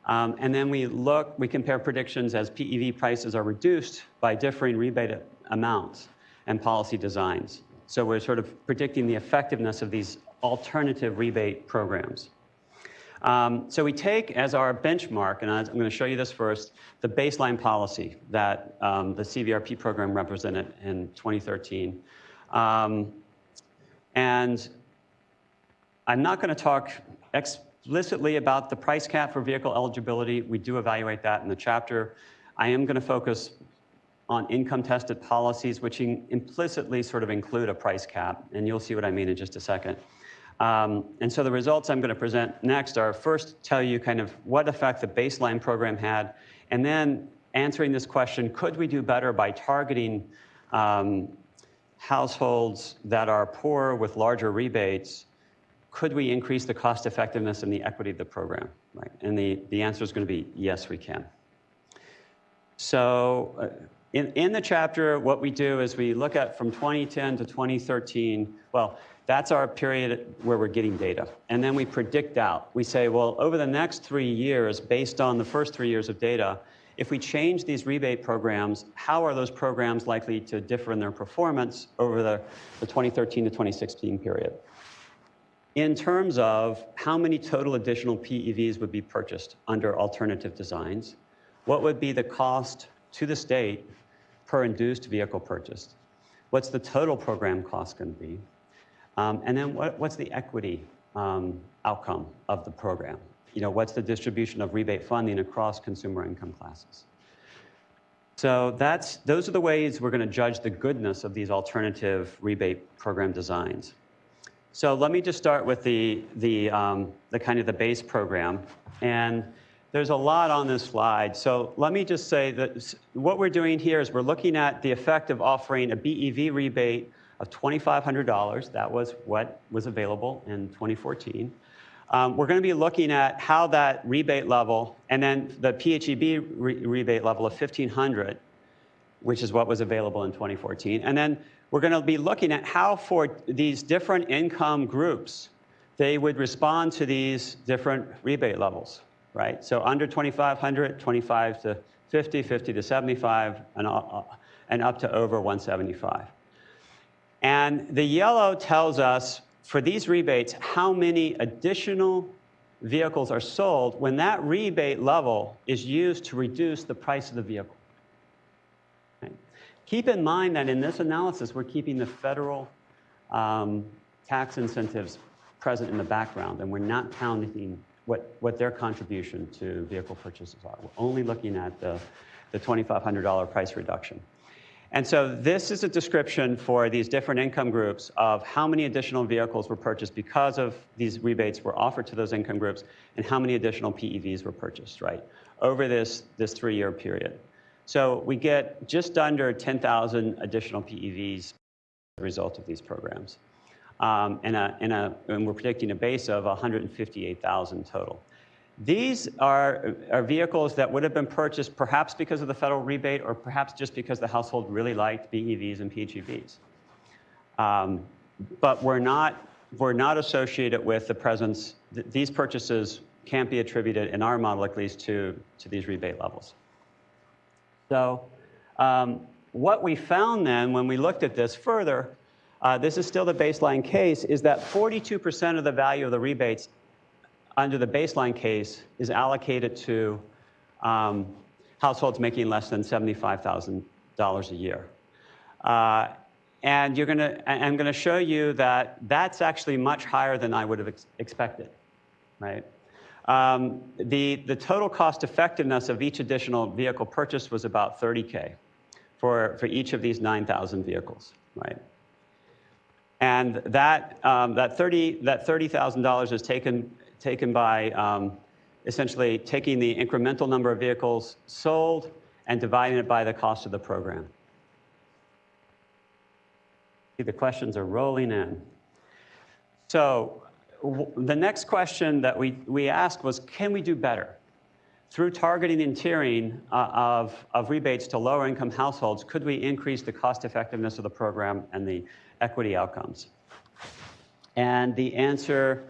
And then we compare predictions as PEV prices are reduced by differing rebate amounts and policy designs. So we're sort of predicting the effectiveness of these alternative rebate programs. So we take as our benchmark, and I'm going to show you this first, the baseline policy that the CVRP program represented in 2013. And I'm not going to talk explicitly about the price cap for vehicle eligibility. We do evaluate that in the chapter. I am going to focus on income-tested policies, which implicitly sort of include a price cap, and you'll see what I mean in just a second. And so the results I'm going to present next are first tell you kind of what effect the baseline program had, and then answering this question, could we do better by targeting households that are poor with larger rebates? Could we increase the cost effectiveness and the equity of the program? Right? And the answer is going to be yes, we can. So in the chapter, what we do is we look at from 2010 to 2013, well, that's our period where we're getting data. And then we predict out. We say, well, over the next 3 years, based on the first 3 years of data, if we change these rebate programs, how are those programs likely to differ in their performance over the 2013 to 2016 period? In terms of how many total additional PEVs would be purchased under alternative designs, what would be the cost to the state per induced vehicle purchased? What's the total program cost going to be? And then what's the equity outcome of the program? You know, what's the distribution of rebate funding across consumer income classes? So those are the ways we're going to judge the goodness of these alternative rebate program designs. So let me just start with the kind of the base program. And there's a lot on this slide. So let me just say that what we're doing here is we're looking at the effect of offering a BEV rebate of $2,500. That was what was available in 2014. We're going to be looking at how that rebate level, and then the PHEV rebate level of $1,500, which is what was available in 2014. And then we're going to be looking at how for these different income groups, they would respond to these different rebate levels, right? So under 2,500, 25 to 50, 50 to 75, and up to over 175. And the yellow tells us, for these rebates, how many additional vehicles are sold when that rebate level is used to reduce the price of the vehicle. Okay. Keep in mind that in this analysis, we're keeping the federal tax incentives present in the background, and we're not counting what their contribution to vehicle purchases are. We're only looking at the $2,500 price reduction. And so this is a description for these different income groups of how many additional vehicles were purchased because of these rebates were offered to those income groups, and how many additional PEVs were purchased, right, over this 3-year period. So we get just under 10,000 additional PEVs as a result of these programs. and we're predicting a base of 158,000 total. These are vehicles that would have been purchased perhaps because of the federal rebate or perhaps just because the household really liked BEVs and PHEVs. But we're not associated with the presence. These purchases can't be attributed, in our model at least, to these rebate levels. So what we found then when we looked at this further, this is still the baseline case, is that 42% of the value of the rebates under the baseline case is allocated to households making less than $75,000 a year. And I'm going to show you that that's actually much higher than I would have expected, right? The total cost effectiveness of each additional vehicle purchase was about $30K for each of these 9,000 vehicles, right? And that $30,000 is taken by essentially taking the incremental number of vehicles sold and dividing it by the cost of the program. See, the questions are rolling in. So the next question that we asked was, can we do better? Through targeting and tiering of rebates to lower income households, could we increase the cost effectiveness of the program and the equity outcomes? And the answer,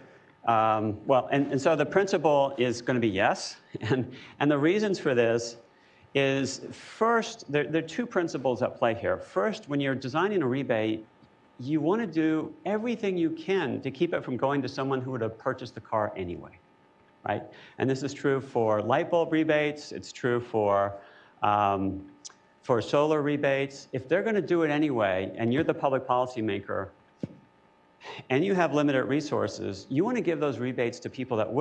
so the principle is going to be yes. And the reasons for this is, first, there are two principles at play here. First, when you're designing a rebate, you want to do everything you can to keep it from going to someone who would have purchased the car anyway, right? And this is true for light bulb rebates. It's true for solar rebates. If they're going to do it anyway, and you're the public policy maker, and you have limited resources, you want to give those rebates to people that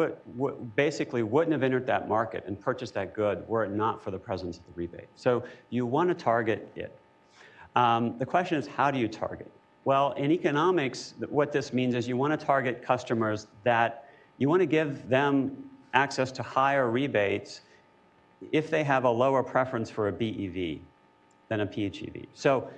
basically wouldn't have entered that market and purchased that good were it not for the presence of the rebate. So you want to target it. The question is, how do you target? Well, in economics, what this means is you want to target customers that you want to give them access to higher rebates if they have a lower preference for a BEV than a PHEV. So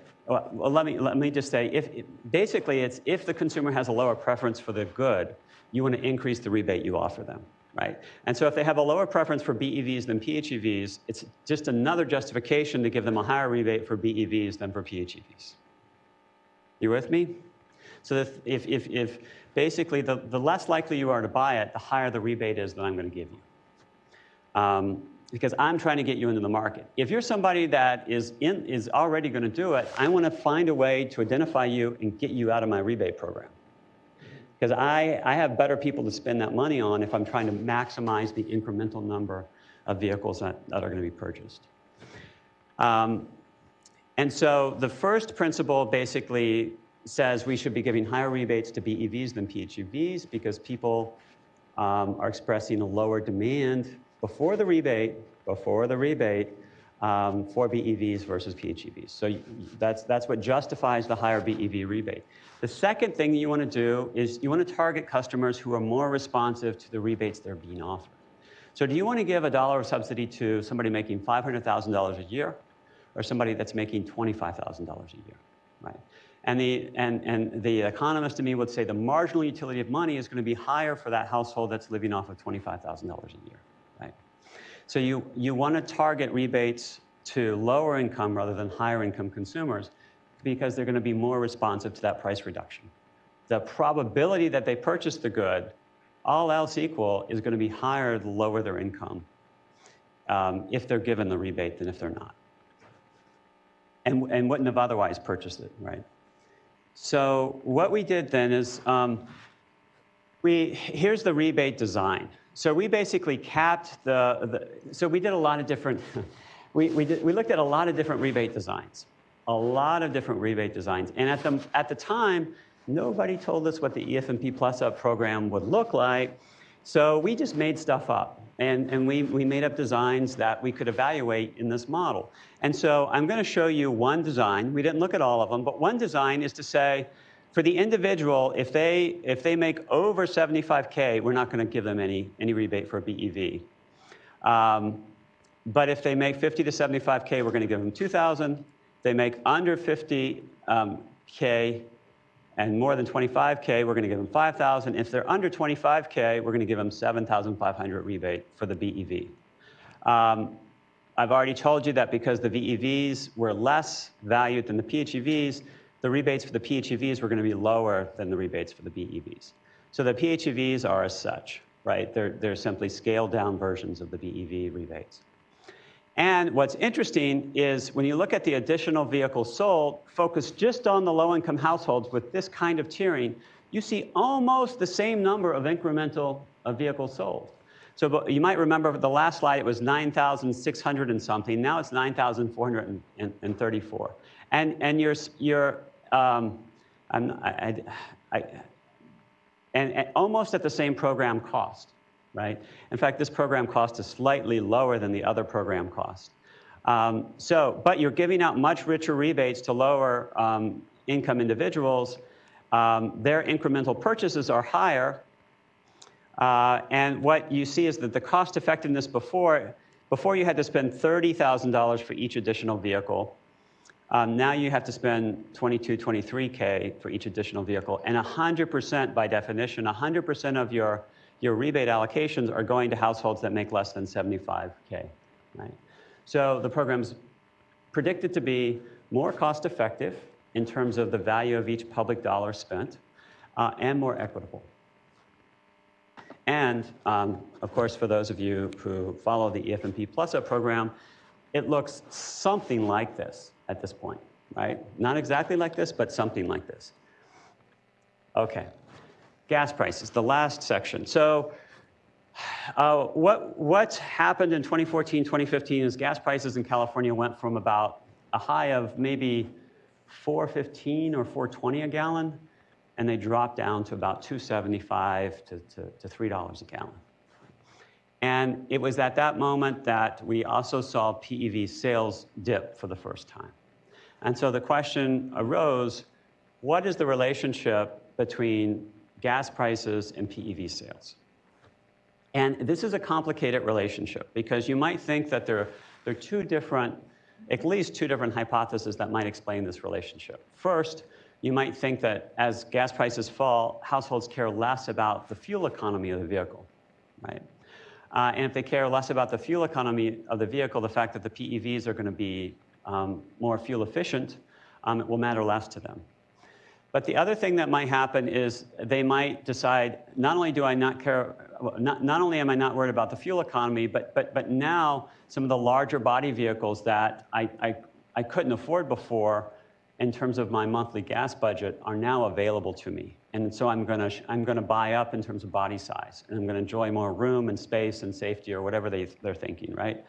let me just say, basically it's if the consumer has a lower preference for the good, you want to increase the rebate you offer them, right? And so if they have a lower preference for BEVs than PHEVs, it's just another justification to give them a higher rebate for BEVs than for PHEVs. You with me? So if basically the less likely you are to buy it, the higher the rebate is that I'm going to give you. Because I'm trying to get you into the market. If you're somebody that is already going to do it, I want to find a way to identify you and get you out of my rebate program. Because I have better people to spend that money on if I'm trying to maximize the incremental number of vehicles that are going to be purchased. And so the first principle basically says we should be giving higher rebates to BEVs than PHEVs because people are expressing a lower demand before the rebate for BEVs versus PHEVs. So that's what justifies the higher BEV rebate. The second thing you want to do is you want to target customers who are more responsive to the rebates they're being offered. So do you want to give $1 of subsidy to somebody making $500,000 a year or somebody that's making $25,000 a year, right? And the economist in me would say the marginal utility of money is going to be higher for that household that's living off of $25,000 a year. Right? So you want to target rebates to lower income rather than higher income consumers because they're going to be more responsive to that price reduction. The probability that they purchase the good, all else equal, is going to be higher the lower their income if they're given the rebate than if they're not. And wouldn't have otherwise purchased it, right? So what we did then is here's the rebate design. So we basically capped so we did a lot of different, we looked at a lot of different rebate designs. And at the time, nobody told us what the EF&P Plus Up program would look like. So we just made stuff up. And we made up designs that we could evaluate in this model. And so I'm going to show you one design. We didn't look at all of them, but one design is to say, for the individual, if they make over 75K, we're not going to give them any rebate for a BEV. But if they make 50 to 75K, we're going to give them $2,000. They make under 50K, And more than 25K, we're going to give them 5,000. If they're under 25K, we're going to give them 7,500 rebate for the BEV. I've already told you that because the VEVs were less valued than the PHEVs, the rebates for the PHEVs were going to be lower than the rebates for the BEVs. So the PHEVs are as such, right? They're simply scaled down versions of the BEV rebates. And what's interesting is when you look at the additional vehicles sold, focus just on the low-income households with this kind of tiering, you see almost the same number of incremental vehicles sold. So you might remember the last slide, it was 9,600 and something. Now it's 9,434. And almost at the same program cost, right? In fact, this program cost is slightly lower than the other program cost. But you're giving out much richer rebates to lower income individuals. Their incremental purchases are higher. And what you see is that the cost effectiveness before you had to spend $30,000 for each additional vehicle. Now you have to spend 22, 23K for each additional vehicle. And 100%, by definition, 100% of your rebate allocations are going to households that make less than 75K, right? So the program's predicted to be more cost effective in terms of the value of each public dollar spent, and more equitable. And, of course, for those of you who follow the EF&P Plus-Up program, it looks something like this at this point, right? Not exactly like this, but something like this. Okay, gas prices, the last section. So what happened in 2014, 2015 is gas prices in California went from about a high of maybe $4.15 or $4.20 a gallon, and they dropped down to about $2.75 to $3 a gallon. And it was at that moment that we also saw PEV sales dip for the first time. And so the question arose, what is the relationship between gas prices and PEV sales? And this is a complicated relationship because you might think that there are at least two different hypotheses that might explain this relationship. First, you might think that as gas prices fall, households care less about the fuel economy of the vehicle, right? And if they care less about the fuel economy of the vehicle, the fact that the PEVs are going to be more fuel efficient, it will matter less to them. But the other thing that might happen is they might decide, not only am I not worried about the fuel economy, but now some of the larger body vehicles that I couldn't afford before in terms of my monthly gas budget are now available to me. And so I'm gonna buy up in terms of body size, and I'm gonna enjoy more room and space and safety or whatever they're thinking, right?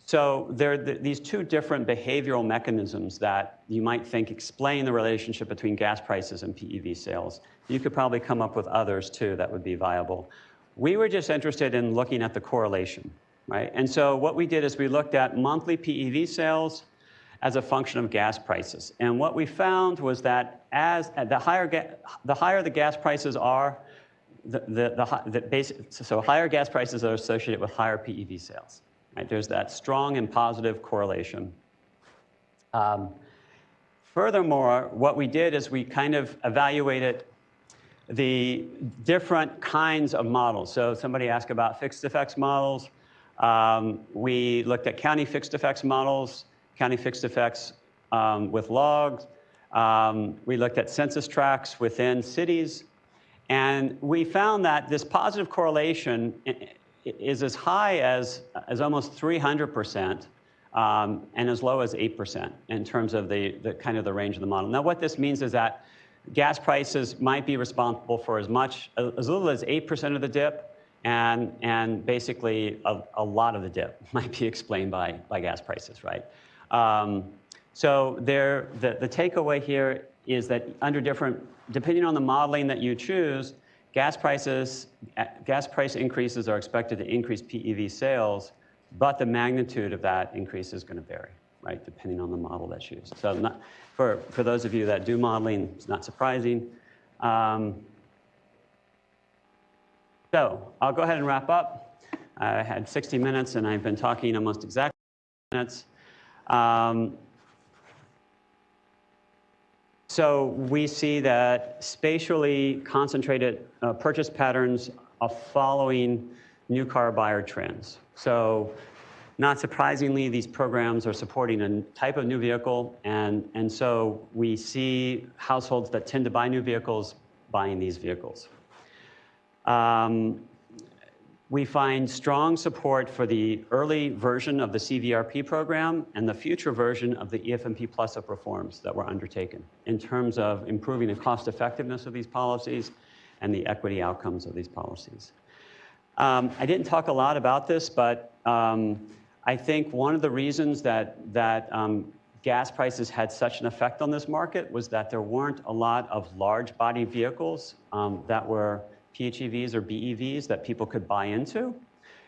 So there are these two different behavioral mechanisms that you might think explain the relationship between gas prices and PEV sales. You could probably come up with others too that would be viable. We were just interested in looking at the correlation, right? And so what we did is we looked at monthly PEV sales as a function of gas prices. And what we found was that the higher the gas prices are, so higher gas prices are associated with higher PEV sales. Right? There's that strong and positive correlation. Furthermore, what we did is we kind of evaluated the different kinds of models. So somebody asked about fixed effects models. We looked at county fixed effects models, county fixed effects with logs. We looked at census tracts within cities. And we found that this positive correlation is as high as almost 300%, and as low as 8% in terms of the kind of the range of the model. Now, what this means is that gas prices might be responsible for as little as 8% of the dip, and basically a lot of the dip might be explained by gas prices, right? So the takeaway here is that depending on the modeling that you choose, gas price increases are expected to increase PEV sales, but the magnitude of that increase is going to vary, right, depending on the model that's used. So for those of you that do modeling, it's not surprising. So I'll go ahead and wrap up. I had 60 minutes, and I've been talking almost exactly 60 minutes. So we see that spatially concentrated purchase patterns are following new car buyer trends. So not surprisingly, these programs are supporting a type of new vehicle, and so we see households that tend to buy new vehicles buying these vehicles. We find strong support for the early version of the CVRP program and the future version of the EFMP plus-up reforms that were undertaken in terms of improving the cost effectiveness of these policies and the equity outcomes of these policies. I didn't talk a lot about this, but I think one of the reasons that gas prices had such an effect on this market was that there weren't a lot of large body vehicles that were PHEVs or BEVs that people could buy into.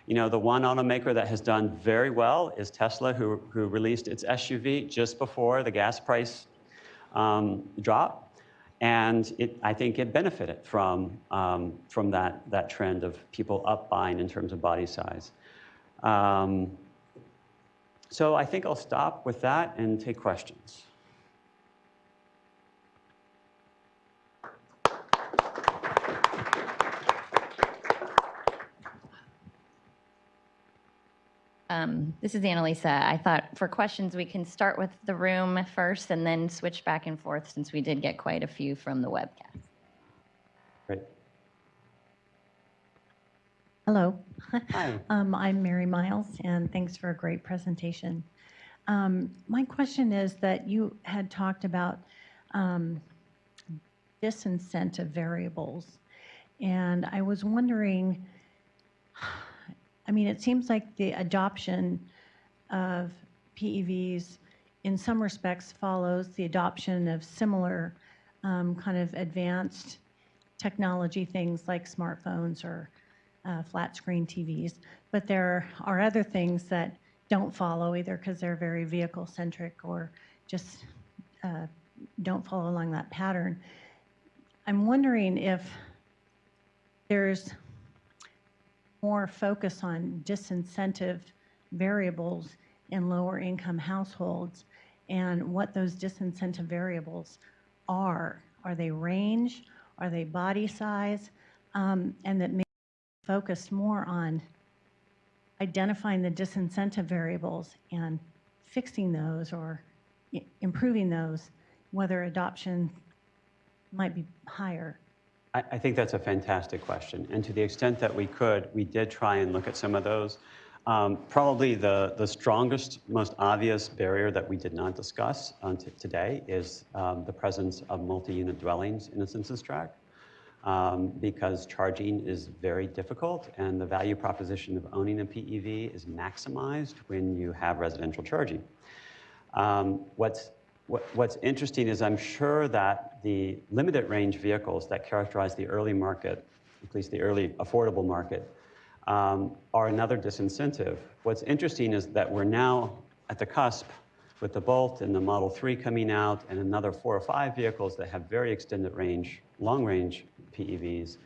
You know, the one automaker that has done very well is Tesla, who released its SUV just before the gas price drop. And I think it benefited from that trend of people up buying in terms of body size. So I think I'll stop with that and take questions. This is Annalisa. I thought for questions we can start with the room first and then switch back and forth since we did get quite a few from the webcast. Great. Hello. Hi. I'm Mary Miles, and thanks for a great presentation. My question is that you had talked about disincentive variables, and I was wondering, I mean, it seems like the adoption of PEVs in some respects follows the adoption of similar kind of advanced technology things like smartphones or flat screen TVs, but there are other things that don't follow either because they're very vehicle centric or just don't follow along that pattern. I'm wondering if there's more focus on disincentive variables in lower income households and what those disincentive variables are. Are they range? Are they body size? And that may be focused more on identifying the disincentive variables and fixing those or improving those, whether adoption might be higher. I think that's a fantastic question. And to the extent that we could, we did try and look at some of those. Probably the strongest, most obvious barrier that we did not discuss today is the presence of multi-unit dwellings in a census tract, because charging is very difficult and the value proposition of owning a PEV is maximized when you have residential charging. What's interesting is I'm sure that the limited range vehicles that characterize the early market, at least the early affordable market, are another disincentive. What's interesting is that we're now at the cusp with the Bolt and the Model 3 coming out and another 4 or 5 vehicles that have very extended range, long range PEVs.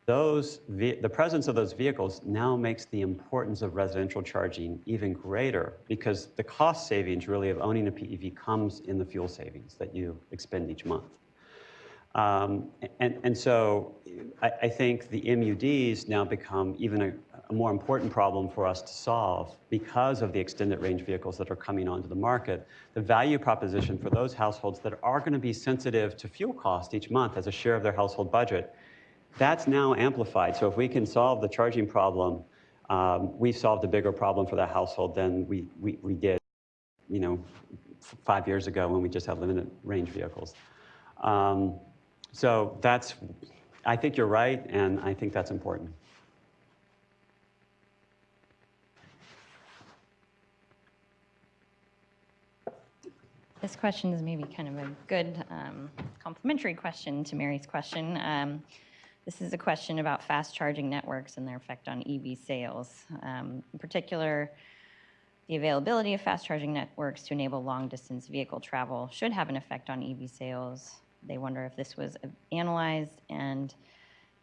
The presence of those vehicles now makes the importance of residential charging even greater because the cost savings really of owning a PEV comes in the fuel savings that you expend each month. And so I think the MUDs now become even a more important problem for us to solve because of the extended range vehicles that are coming onto the market. The value proposition for those households that are going to be sensitive to fuel cost each month as a share of their household budget, that's now amplified. So if we can solve the charging problem, we've solved a bigger problem for that household than we did, 5 years ago when we just had limited range vehicles. So I think you're right, and I think that's important. This question is maybe kind of a good complementary question to Mary's question. This is a question about fast charging networks and their effect on EV sales. In particular, the availability of fast charging networks to enable long distance vehicle travel should have an effect on EV sales. They wonder if this was analyzed and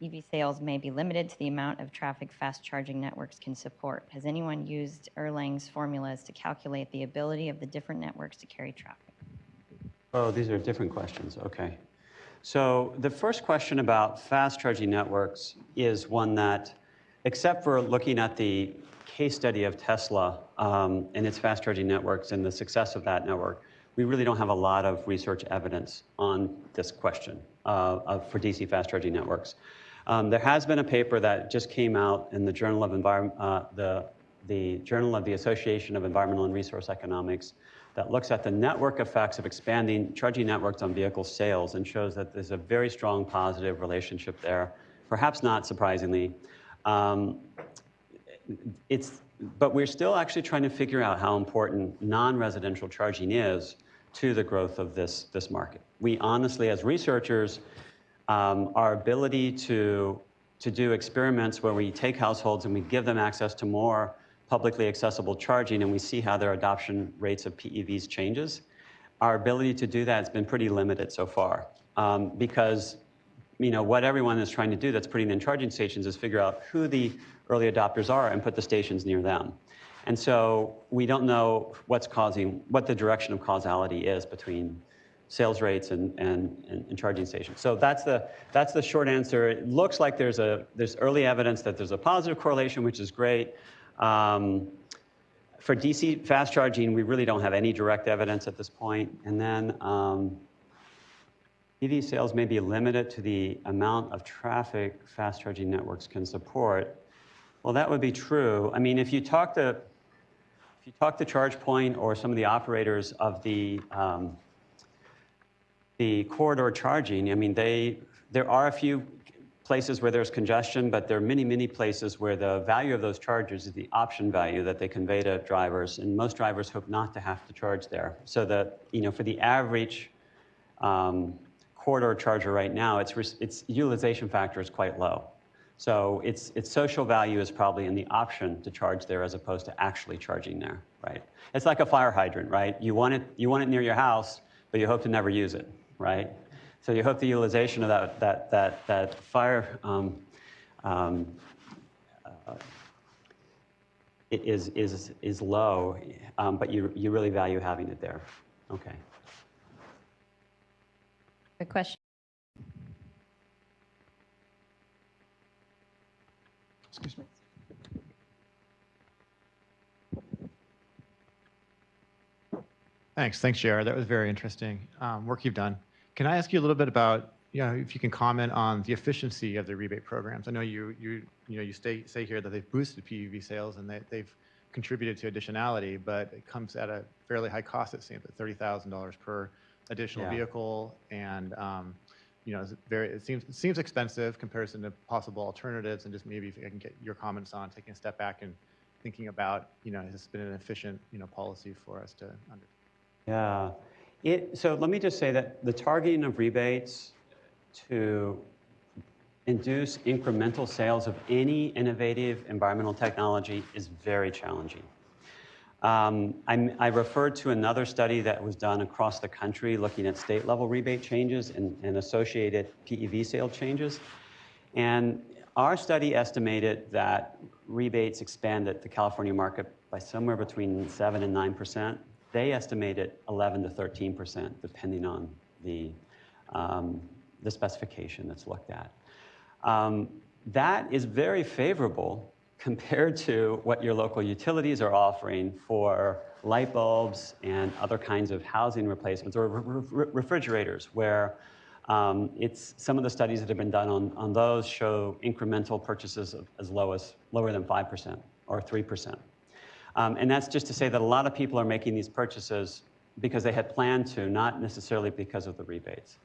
EV sales may be limited to the amount of traffic fast charging networks can support. Has anyone used Erlang's formulas to calculate the ability of the different networks to carry traffic? Oh, these are different questions. Okay. So the first question about fast charging networks is one that, except for looking at the case study of Tesla and its fast charging networks and the success of that network, we really don't have a lot of research evidence on this question for DC fast charging networks. There has been a paper that just came out in the Journal of the Journal of the Association of Environmental and Resource Economics that looks at the network effects of expanding charging networks on vehicle sales and shows that there's a very strong positive relationship there, perhaps not surprisingly. But we're still actually trying to figure out how important non-residential charging is to the growth of this market. We honestly, as researchers, our ability to do experiments where we take households and we give them access to more publicly accessible charging and we see how their adoption rates of PEVs changes, our ability to do that has been pretty limited so far. Because what everyone is trying to do that's putting in charging stations is figure out who the early adopters are and put the stations near them. And so we don't know what the direction of causality is between sales rates and charging stations. So that's the short answer. It looks like there's early evidence that there's a positive correlation, which is great. For DC fast charging, we really don't have any direct evidence at this point. And then EV sales may be limited to the amount of traffic fast charging networks can support. Well, that would be true. I mean, if you talk to ChargePoint or some of the operators of the corridor charging, I mean, there are a few places where there's congestion, but there are many, many places where the value of those chargers is the option value that they convey to drivers, and most drivers hope not to have to charge there. So that, for the average corridor charger right now, its utilization factor is quite low. So its social value is probably in the option to charge there as opposed to actually charging there, right? It's like a fire hydrant, right? You want it near your house, but you hope to never use it, right? So you hope the utilization of that fire is low, but you really value having it there. Okay. Good question. Excuse me. Thanks, JR. That was very interesting work you've done. Can I ask you a little bit about, if you can comment on the efficiency of the rebate programs? I know you say here that they've boosted PEV sales and that they've contributed to additionality, but it comes at a fairly high cost. It seems at $30,000 per additional vehicle, and it seems expensive comparison to possible alternatives. And just maybe if I can get your comments on taking a step back and thinking about, has this been an efficient policy for us to undertake? Yeah. So let me just say that the targeting of rebates to induce incremental sales of any innovative environmental technology is very challenging. I referred to another study that was done across the country looking at state-level rebate changes and associated PEV sale changes. And our study estimated that rebates expanded the California market by somewhere between 7 and 9%. They estimated 11 to 13%, depending on the specification that's looked at. That is very favorable compared to what your local utilities are offering for light bulbs and other kinds of housing replacements or refrigerators, where some of the studies that have been done on those show incremental purchases as lower than 5% or 3%. And that's just to say that a lot of people are making these purchases because they had planned to, not necessarily because of the rebates.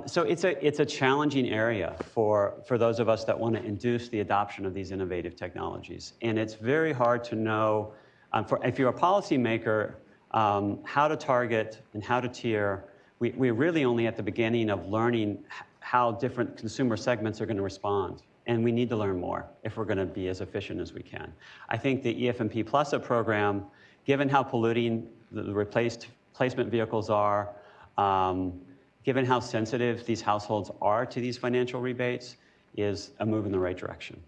So it's a challenging area for those of us that want to induce the adoption of these innovative technologies. And it's very hard to know, if you're a policymaker, how to target and how to tier. We're really only at the beginning of learning how different consumer segments are going to respond. And we need to learn more if we're going to be as efficient as we can. I think the EF&P Plusa program, given how polluting the replacement vehicles are, given how sensitive these households are to these financial rebates, is a move in the right direction.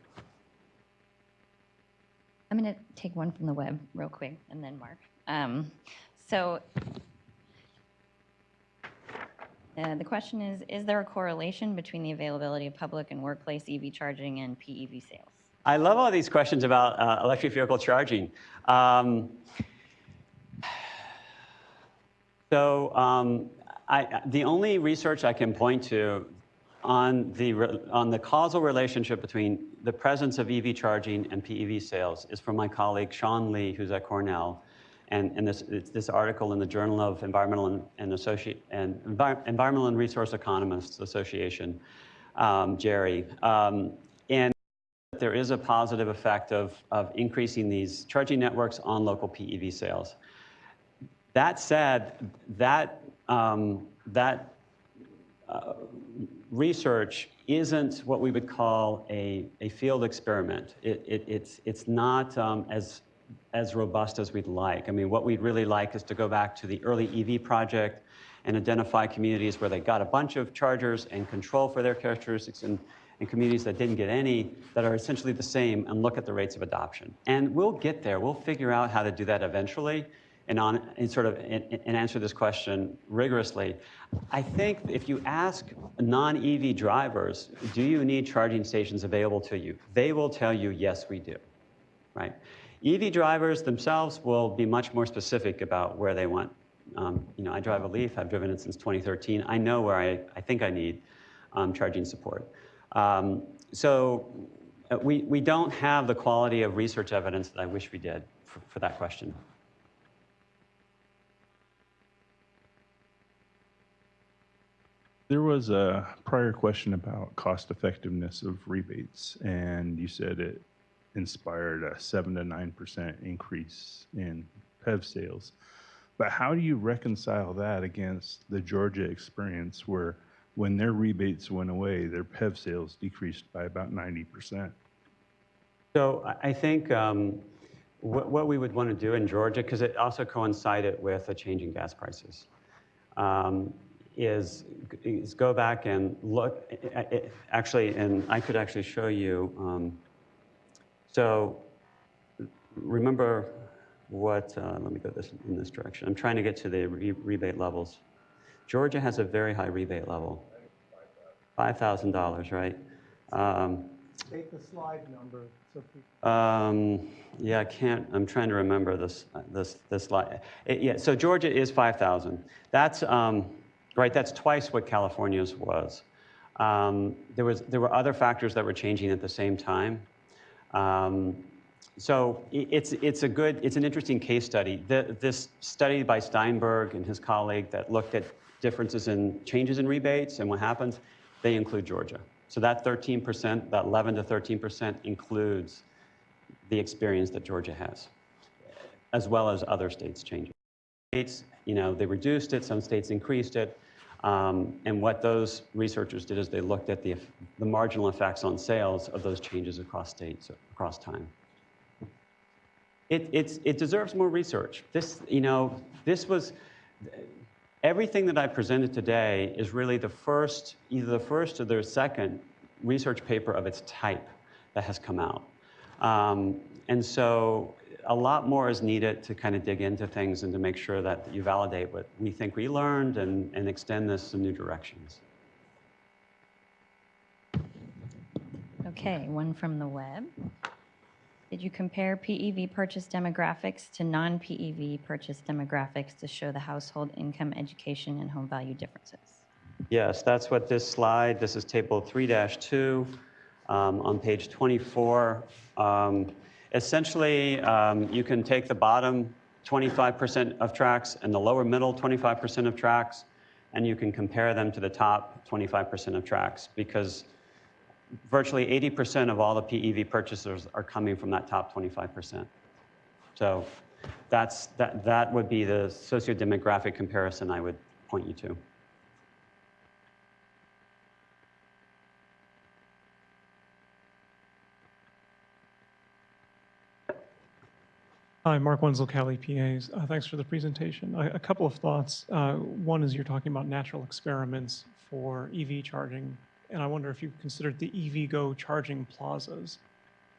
I'm going to take one from the web real quick, and then Mark. So The question is there a correlation between the availability of public and workplace EV charging and PEV sales? I love all these questions about electric vehicle charging. The only research I can point to on the causal relationship between the presence of EV charging and PEV sales is from my colleague Sean Lee, who's at Cornell, and this article in the Journal of Environmental and Resource Economists Association, Jerry, and there is a positive effect of increasing these charging networks on local PEV sales. That said, that research isn't what we would call a field experiment. It's not as robust as we'd like. I mean, what we'd really like is to go back to the early EV project and identify communities where they got a bunch of chargers and control for their characteristics, and communities that didn't get any that are essentially the same, and look at the rates of adoption. And we'll get there. We'll figure out how to do that eventually and answer this question rigorously. I think if you ask non-EV drivers, do you need charging stations available to you? They will tell you, yes, we do, right? EV drivers themselves will be much more specific about where they want. I drive a Leaf. I've driven it since 2013. I know where I think I need charging support. We don't have the quality of research evidence that I wish we did for that question. There was a prior question about cost effectiveness of rebates, and you said it inspired a 7 to 9% increase in PHEV sales. But how do you reconcile that against the Georgia experience where when their rebates went away, their PHEV sales decreased by about 90%? So I think what we would want to do in Georgia, because it also coincided with a change in gas prices, is go back and look, and I could actually show you. So remember what, let me go in this direction. I'm trying to get to the rebate levels. Georgia has a very high rebate level, $5,000, right? Take the slide number. Yeah, I can't. I'm trying to remember this slide. Yeah, so Georgia is 5,000. That's right. That's twice what California's was. There were other factors that were changing at the same time. So it's an interesting case study. This study by Steinberg and his colleague that looked at differences in changes in rebates and what happens, they include Georgia. So that 13%, that 11 to 13% includes the experience that Georgia has, as well as other states changing. States, they reduced it, some states increased it, and what those researchers did is they looked at the marginal effects on sales of those changes across states, across time. It deserves more research. This was, everything that I presented today is really either the first or the second research paper of its type that has come out. And so a lot more is needed to kind of dig into things and to make sure that you validate what we think we learned and extend this in new directions. Okay, one from the web. Did you compare PEV purchase demographics to non-PEV purchase demographics to show the household income, education, and home value differences? Yes, that's what this slide, this is table 3-2 on page 24. Essentially, you can take the bottom 25% of tracks and the lower middle 25% of tracks, and you can compare them to the top 25% of tracks, because virtually 80% of all the PEV purchasers are coming from that top 25%. So that would be the socio-demographic comparison I would point you to. Hi, Mark Wenzel, Cali PAs. Thanks for the presentation. A couple of thoughts. One is you're talking about natural experiments for EV charging, and I wonder if you've considered the EV Go charging plazas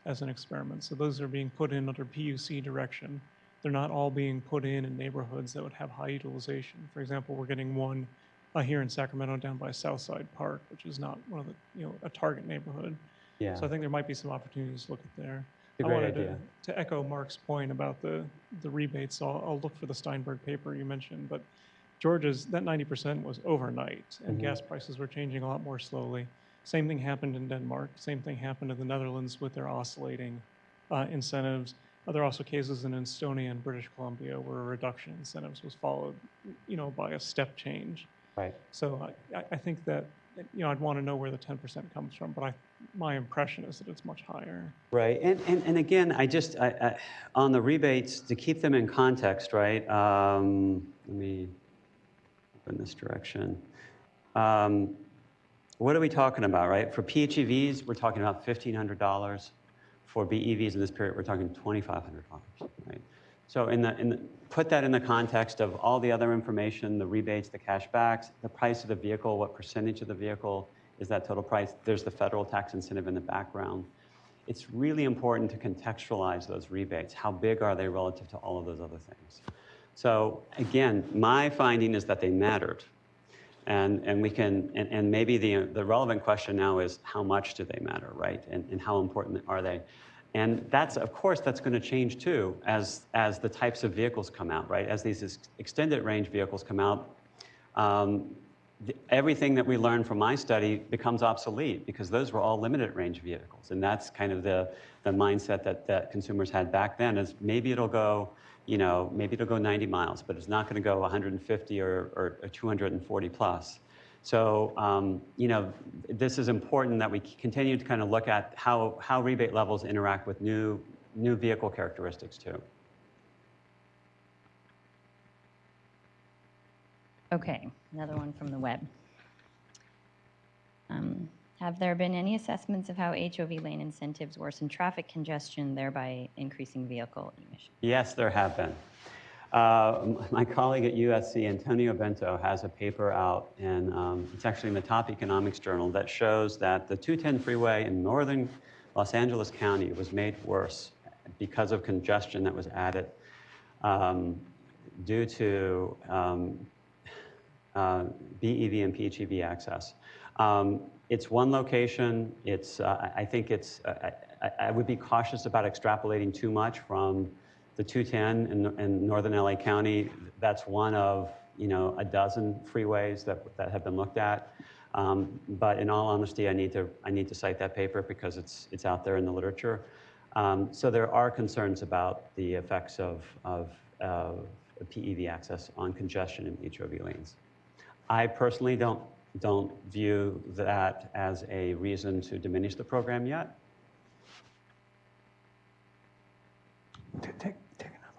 as an experiment. So those are being put in under PUC direction. They're not all being put in neighborhoods that would have high utilization. For example, we're getting one here in Sacramento down by Southside Park, which is not one of the, a target neighborhood. Yeah, So I think there might be some opportunities to look at there. it's a I great wanted idea. to echo Mark's point about the rebates. So I'll look for the Steinberg paper you mentioned, but Georgia's, that 90% was overnight, and gas prices were changing a lot more slowly. Same thing happened in Denmark. Same thing happened in the Netherlands with their oscillating incentives. There are also cases in Estonia and British Columbia where a reduction in incentives was followed, by a step change. Right. So I think that, I'd want to know where the 10% comes from, but my impression is that it's much higher. Right, and again, I on the rebates, to keep them in context, right? Let me go in this direction. What are we talking about, right? For PHEVs, we're talking about $1,500. For BEVs in this period, we're talking $2,500, right? So put that in the context of all the other information, the rebates, the cashbacks, the price of the vehicle, what percentage of the vehicle is that total price. There's the federal tax incentive in the background. It's really important to contextualize those rebates. How big are they relative to all of those other things? So again, my finding is that they mattered. And we can, and maybe the relevant question now is how much do they matter, right? And how important are they? And that's, of course, that's going to change too as the types of vehicles come out, right? As these extended range vehicles come out, everything that we learned from my study becomes obsolete because those were all limited range vehicles. And that's kind of the mindset that consumers had back then is maybe it'll go, maybe it'll go 90 miles, but it's not going to go 150 or 240 plus. So, this is important that we continue to kind of look at how rebate levels interact with new vehicle characteristics too. Okay, another one from the web. Have there been any assessments of how HOV lane incentives worsen traffic congestion, thereby increasing vehicle emissions? Yes, there have been. My colleague at USC, Antonio Bento, has a paper out, and it's actually in the Top Economics Journal, that shows that the 210 freeway in northern Los Angeles County was made worse because of congestion that was added due to BEV and PHEV access. It's one location. It's, I think it's, I would be cautious about extrapolating too much from the 210 in northern LA County. That's one of, a dozen freeways that have been looked at. But in all honesty, I need to cite that paper because it's out there in the literature. So there are concerns about the effects of PEV access on congestion in HOV lanes. I personally don't view that as a reason to diminish the program yet. Take another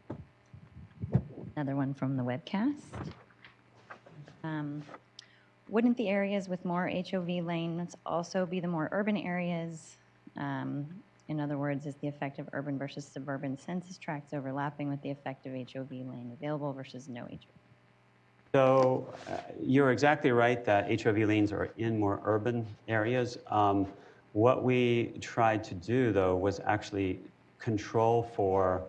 one. Another one from the webcast. Wouldn't the areas with more HOV lanes also be the more urban areas? In other words, is the effect of urban versus suburban census tracts overlapping with the effect of HOV lane available versus no HOV? So you're exactly right that HOV lanes are in more urban areas. What we tried to do, though, was actually control for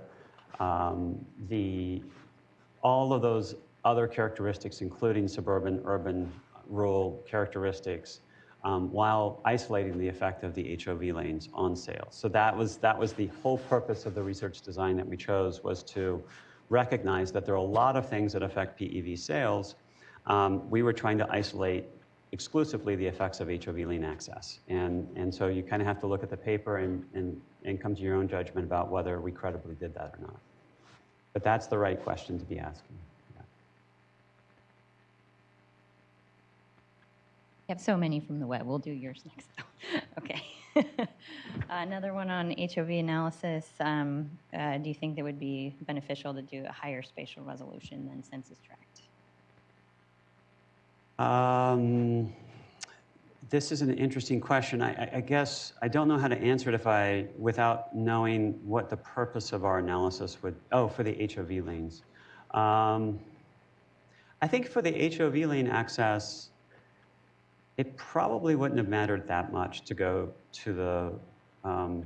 all of those other characteristics, including suburban, urban, rural characteristics, while isolating the effect of the HOV lanes on sales. So that was the whole purpose of the research design that we chose, was to recognize that there are a lot of things that affect PEV sales. We were trying to isolate exclusively the effects of HOV lane access. And so you kind of have to look at the paper and come to your own judgment about whether we credibly did that or not. But that's the right question to be asking. Yeah. We have so many from the web. We'll do yours next. Okay. Another one on HOV analysis. Do you think that would be beneficial to do a higher spatial resolution than census tract? This is an interesting question. I guess I don't know how to answer it without knowing what the purpose of our analysis would. Oh, for the HOV lanes. I think for the HOV lane access, it probably wouldn't have mattered that much to go to a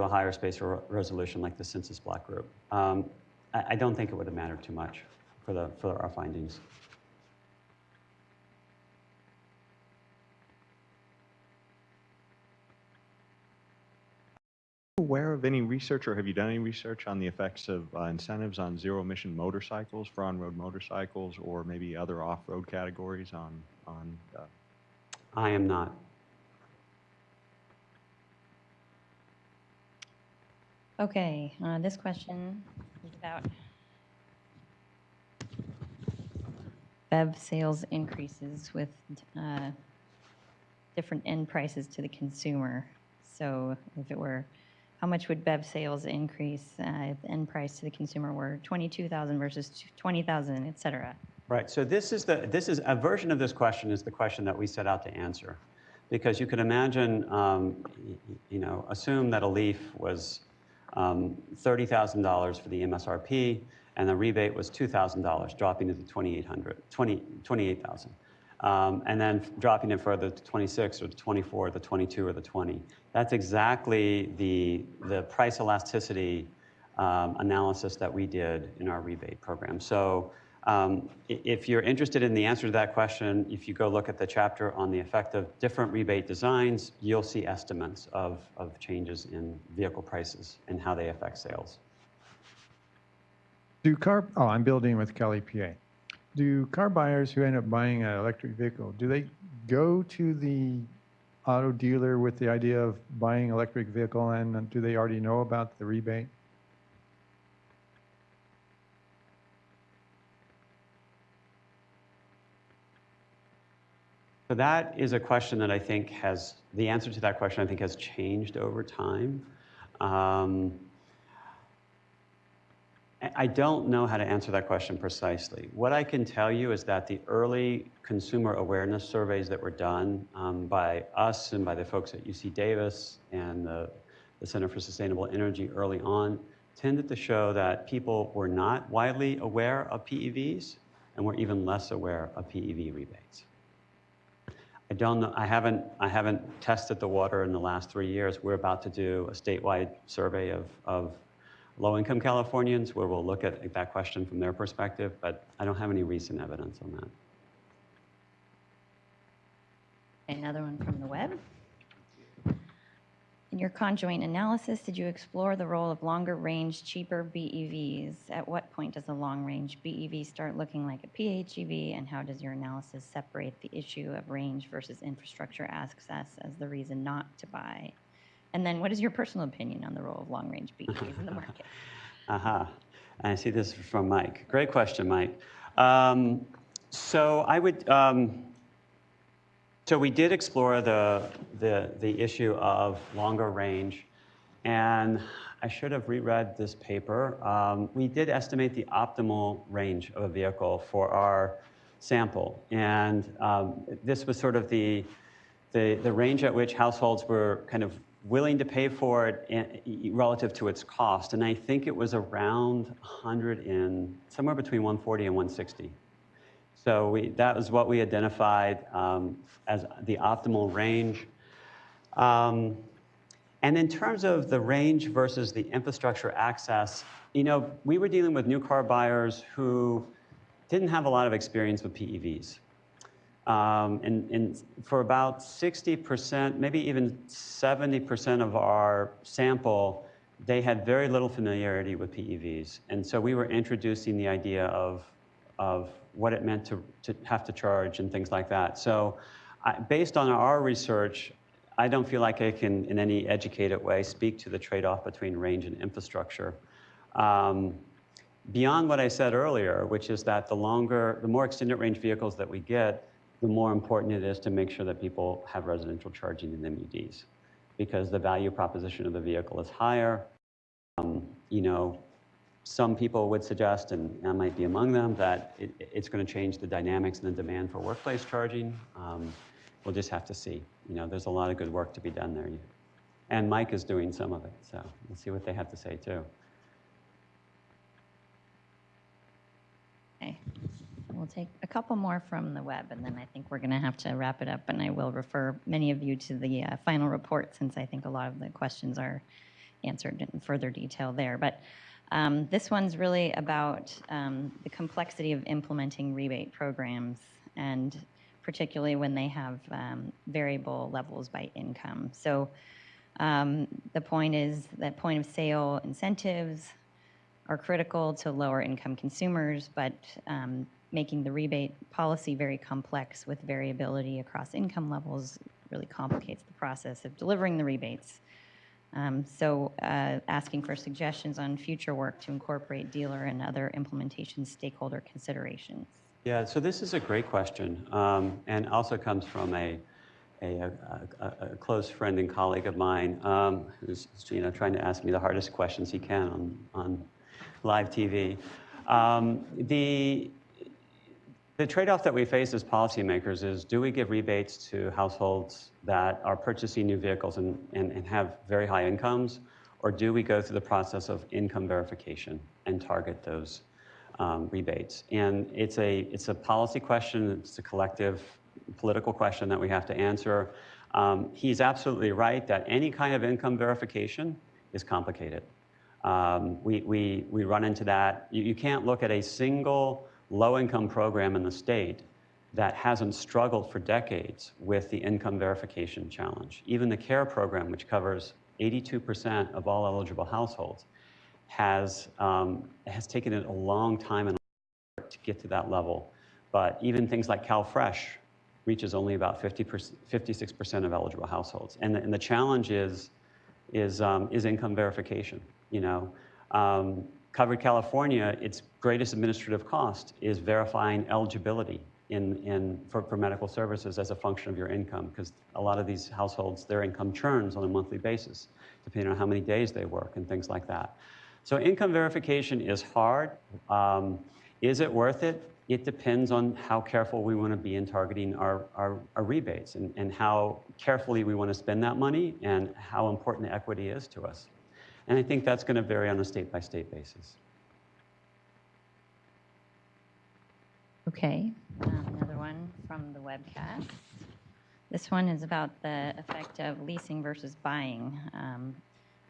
higher spatial resolution like the census block group. I don't think it would have mattered too much for our findings. Aware of any research, or have you done any research on the effects of incentives on zero-emission motorcycles for on-road motorcycles, or maybe other off-road categories on I am not. Okay, this question is about BEV sales increases with different end prices to the consumer. So if it were, how much would BEV sales increase if the end price to the consumer were 22,000 versus 20,000, et cetera? Right. So this is a version of this question is the question that we set out to answer, because you could imagine, assume that a Leaf was $30,000 for the MSRP, and the rebate was $2,000, dropping to the $28,000, and then dropping it further to 26 or the 24, the 22, or the 20. That's exactly the price elasticity analysis that we did in our rebate program. So if you're interested in the answer to that question, if you go look at the chapter on the effect of different rebate designs, you'll see estimates of changes in vehicle prices and how they affect sales. I'm building with Kelly, PA. Do car buyers who end up buying an electric vehicle, do they go to the auto dealer with the idea of buying an electric vehicle, and do they already know about the rebate? So that is a question that I think the answer to that question I think has changed over time. I don't know how to answer that question precisely. What I can tell you is that the early consumer awareness surveys that were done by us and by the folks at UC Davis and the Center for Sustainable Energy early on tended to show that people were not widely aware of PEVs and were even less aware of PEV rebates. I don't know. I haven't tested the water in the last 3 years. We're about to do a statewide survey of low-income Californians where we'll look at that question from their perspective, but I don't have any recent evidence on that. Another one from the web. In your conjoint analysis, did you explore the role of longer range, cheaper BEVs? At what point does a long range BEV start looking like a PHEV, and how does your analysis separate the issue of range versus infrastructure access as the reason not to buy? And then what is your personal opinion on the role of long range BEVs in the market? I see this from Mike. Great question, Mike. So I would, so we did explore the issue of longer range, and I should have reread this paper. We did estimate the optimal range of a vehicle for our sample, and this was sort of the range at which households were kind of willing to pay for it relative to its cost, and I think it was around somewhere between 140 and 160. So that was what we identified as the optimal range. And in terms of the range versus the infrastructure access, we were dealing with new car buyers who didn't have a lot of experience with PEVs. And for about 60%, maybe even 70% of our sample, they had very little familiarity with PEVs. And so we were introducing the idea of what it meant to have to charge and things like that. So based on our research, I don't feel like I can, in any educated way, speak to the trade-off between range and infrastructure. Beyond what I said earlier, which is that the more extended range vehicles that we get, the more important it is to make sure that people have residential charging in MUDs, because the value proposition of the vehicle is higher. Some people would suggest, and I might be among them, that it's going to change the dynamics and the demand for workplace charging. We'll just have to see. There's a lot of good work to be done there. And Mike is doing some of it, so we'll see what they have to say too. Okay. We'll take a couple more from the web, and then I think we're going to have to wrap it up, and I will refer many of you to the final report, since I think a lot of the questions are answered in further detail there. But this one's really about the complexity of implementing rebate programs, and particularly when they have variable levels by income. So the point is that point of sale incentives are critical to lower income consumers, but making the rebate policy very complex with variability across income levels really complicates the process of delivering the rebates. So asking for suggestions on future work to incorporate dealer and other implementation stakeholder considerations. Yeah, so this is a great question, and also comes from a close friend and colleague of mine who's trying to ask me the hardest questions he can on live TV. The trade-off that we face as policymakers is, do we give rebates to households that are purchasing new vehicles and have very high incomes, or do we go through the process of income verification and target those rebates? And it's a policy question, it's a collective political question that we have to answer. He's absolutely right that any kind of income verification is complicated. We run into that. You can't look at a single low-income program in the state that hasn't struggled for decades with the income verification challenge. Even the CARE program, which covers 82% of all eligible households, has taken it a long time and to get to that level. But even things like CalFresh reaches only about 56% of eligible households. And the challenge is income verification. Covered California, its greatest administrative cost is verifying eligibility for medical services as a function of your income, because a lot of these households, their income churns on a monthly basis, depending on how many days they work and things like that. So income verification is hard. Is it worth it? It depends on how careful we want to be in targeting our rebates and how carefully we want to spend that money and how important the equity is to us. And I think that's going to vary on a state-by-state basis. Okay, another one from the webcast. This one is about the effect of leasing versus buying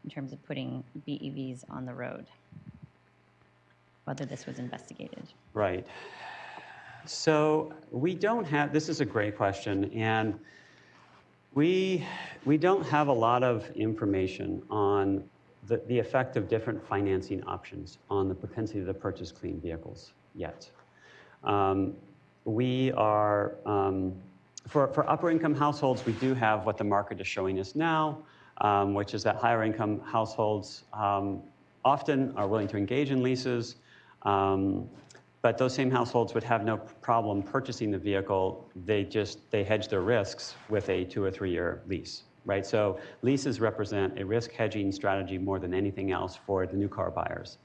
in terms of putting BEVs on the road, whether this was investigated. Right. So we don't have, this is a great question, and we don't have a lot of information on the effect of different financing options on the propensity to purchase clean vehicles yet. We are, for upper income households, we do have what the market is showing us now, which is that higher income households often are willing to engage in leases, but those same households would have no problem purchasing the vehicle. They hedge their risks with a 2 or 3 year lease. Right? So leases represent a risk hedging strategy more than anything else for the new car buyers.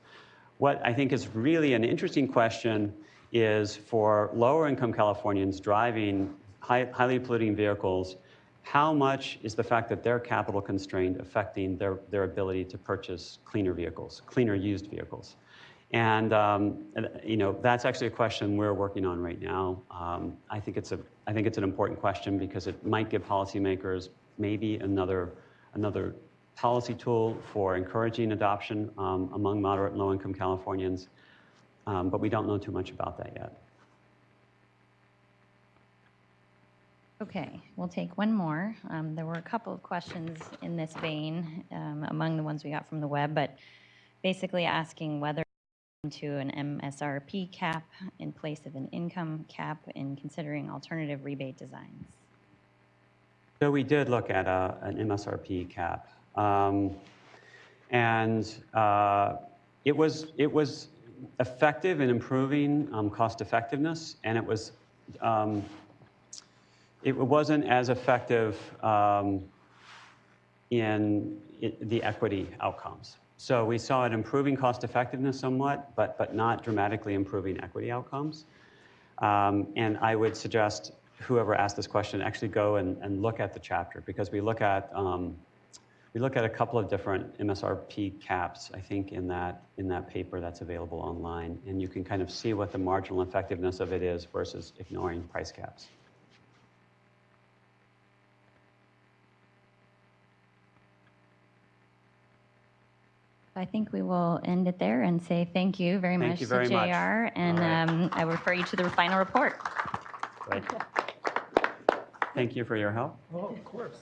What I think is really an interesting question is for lower income Californians driving highly polluting vehicles, how much is the fact that they're capital constrained affecting their ability to purchase cleaner vehicles, cleaner used vehicles? And that's actually a question we're working on right now. I think it's an important question because it might give policymakers maybe another policy tool for encouraging adoption among moderate and low-income Californians, but we don't know too much about that yet. Okay, we'll take one more. There were a couple of questions in this vein among the ones we got from the web, but basically asking whether to an MSRP cap in place of an income cap in considering alternative rebate designs. So we did look at an MSRP cap, and it was effective in improving cost effectiveness, and it wasn't as effective in the equity outcomes. So we saw it improving cost effectiveness somewhat, but not dramatically improving equity outcomes. And I would suggest whoever asked this question actually go and look at the chapter, because we look at a couple of different MSRP caps, I think, in that paper that's available online, and you can kind of see what the marginal effectiveness of it is versus ignoring price caps. I think we will end it there and say thank you very Thank much you to very much. JR. And All right. I refer you to the final report. Right. Thank you for your help. Oh, of course.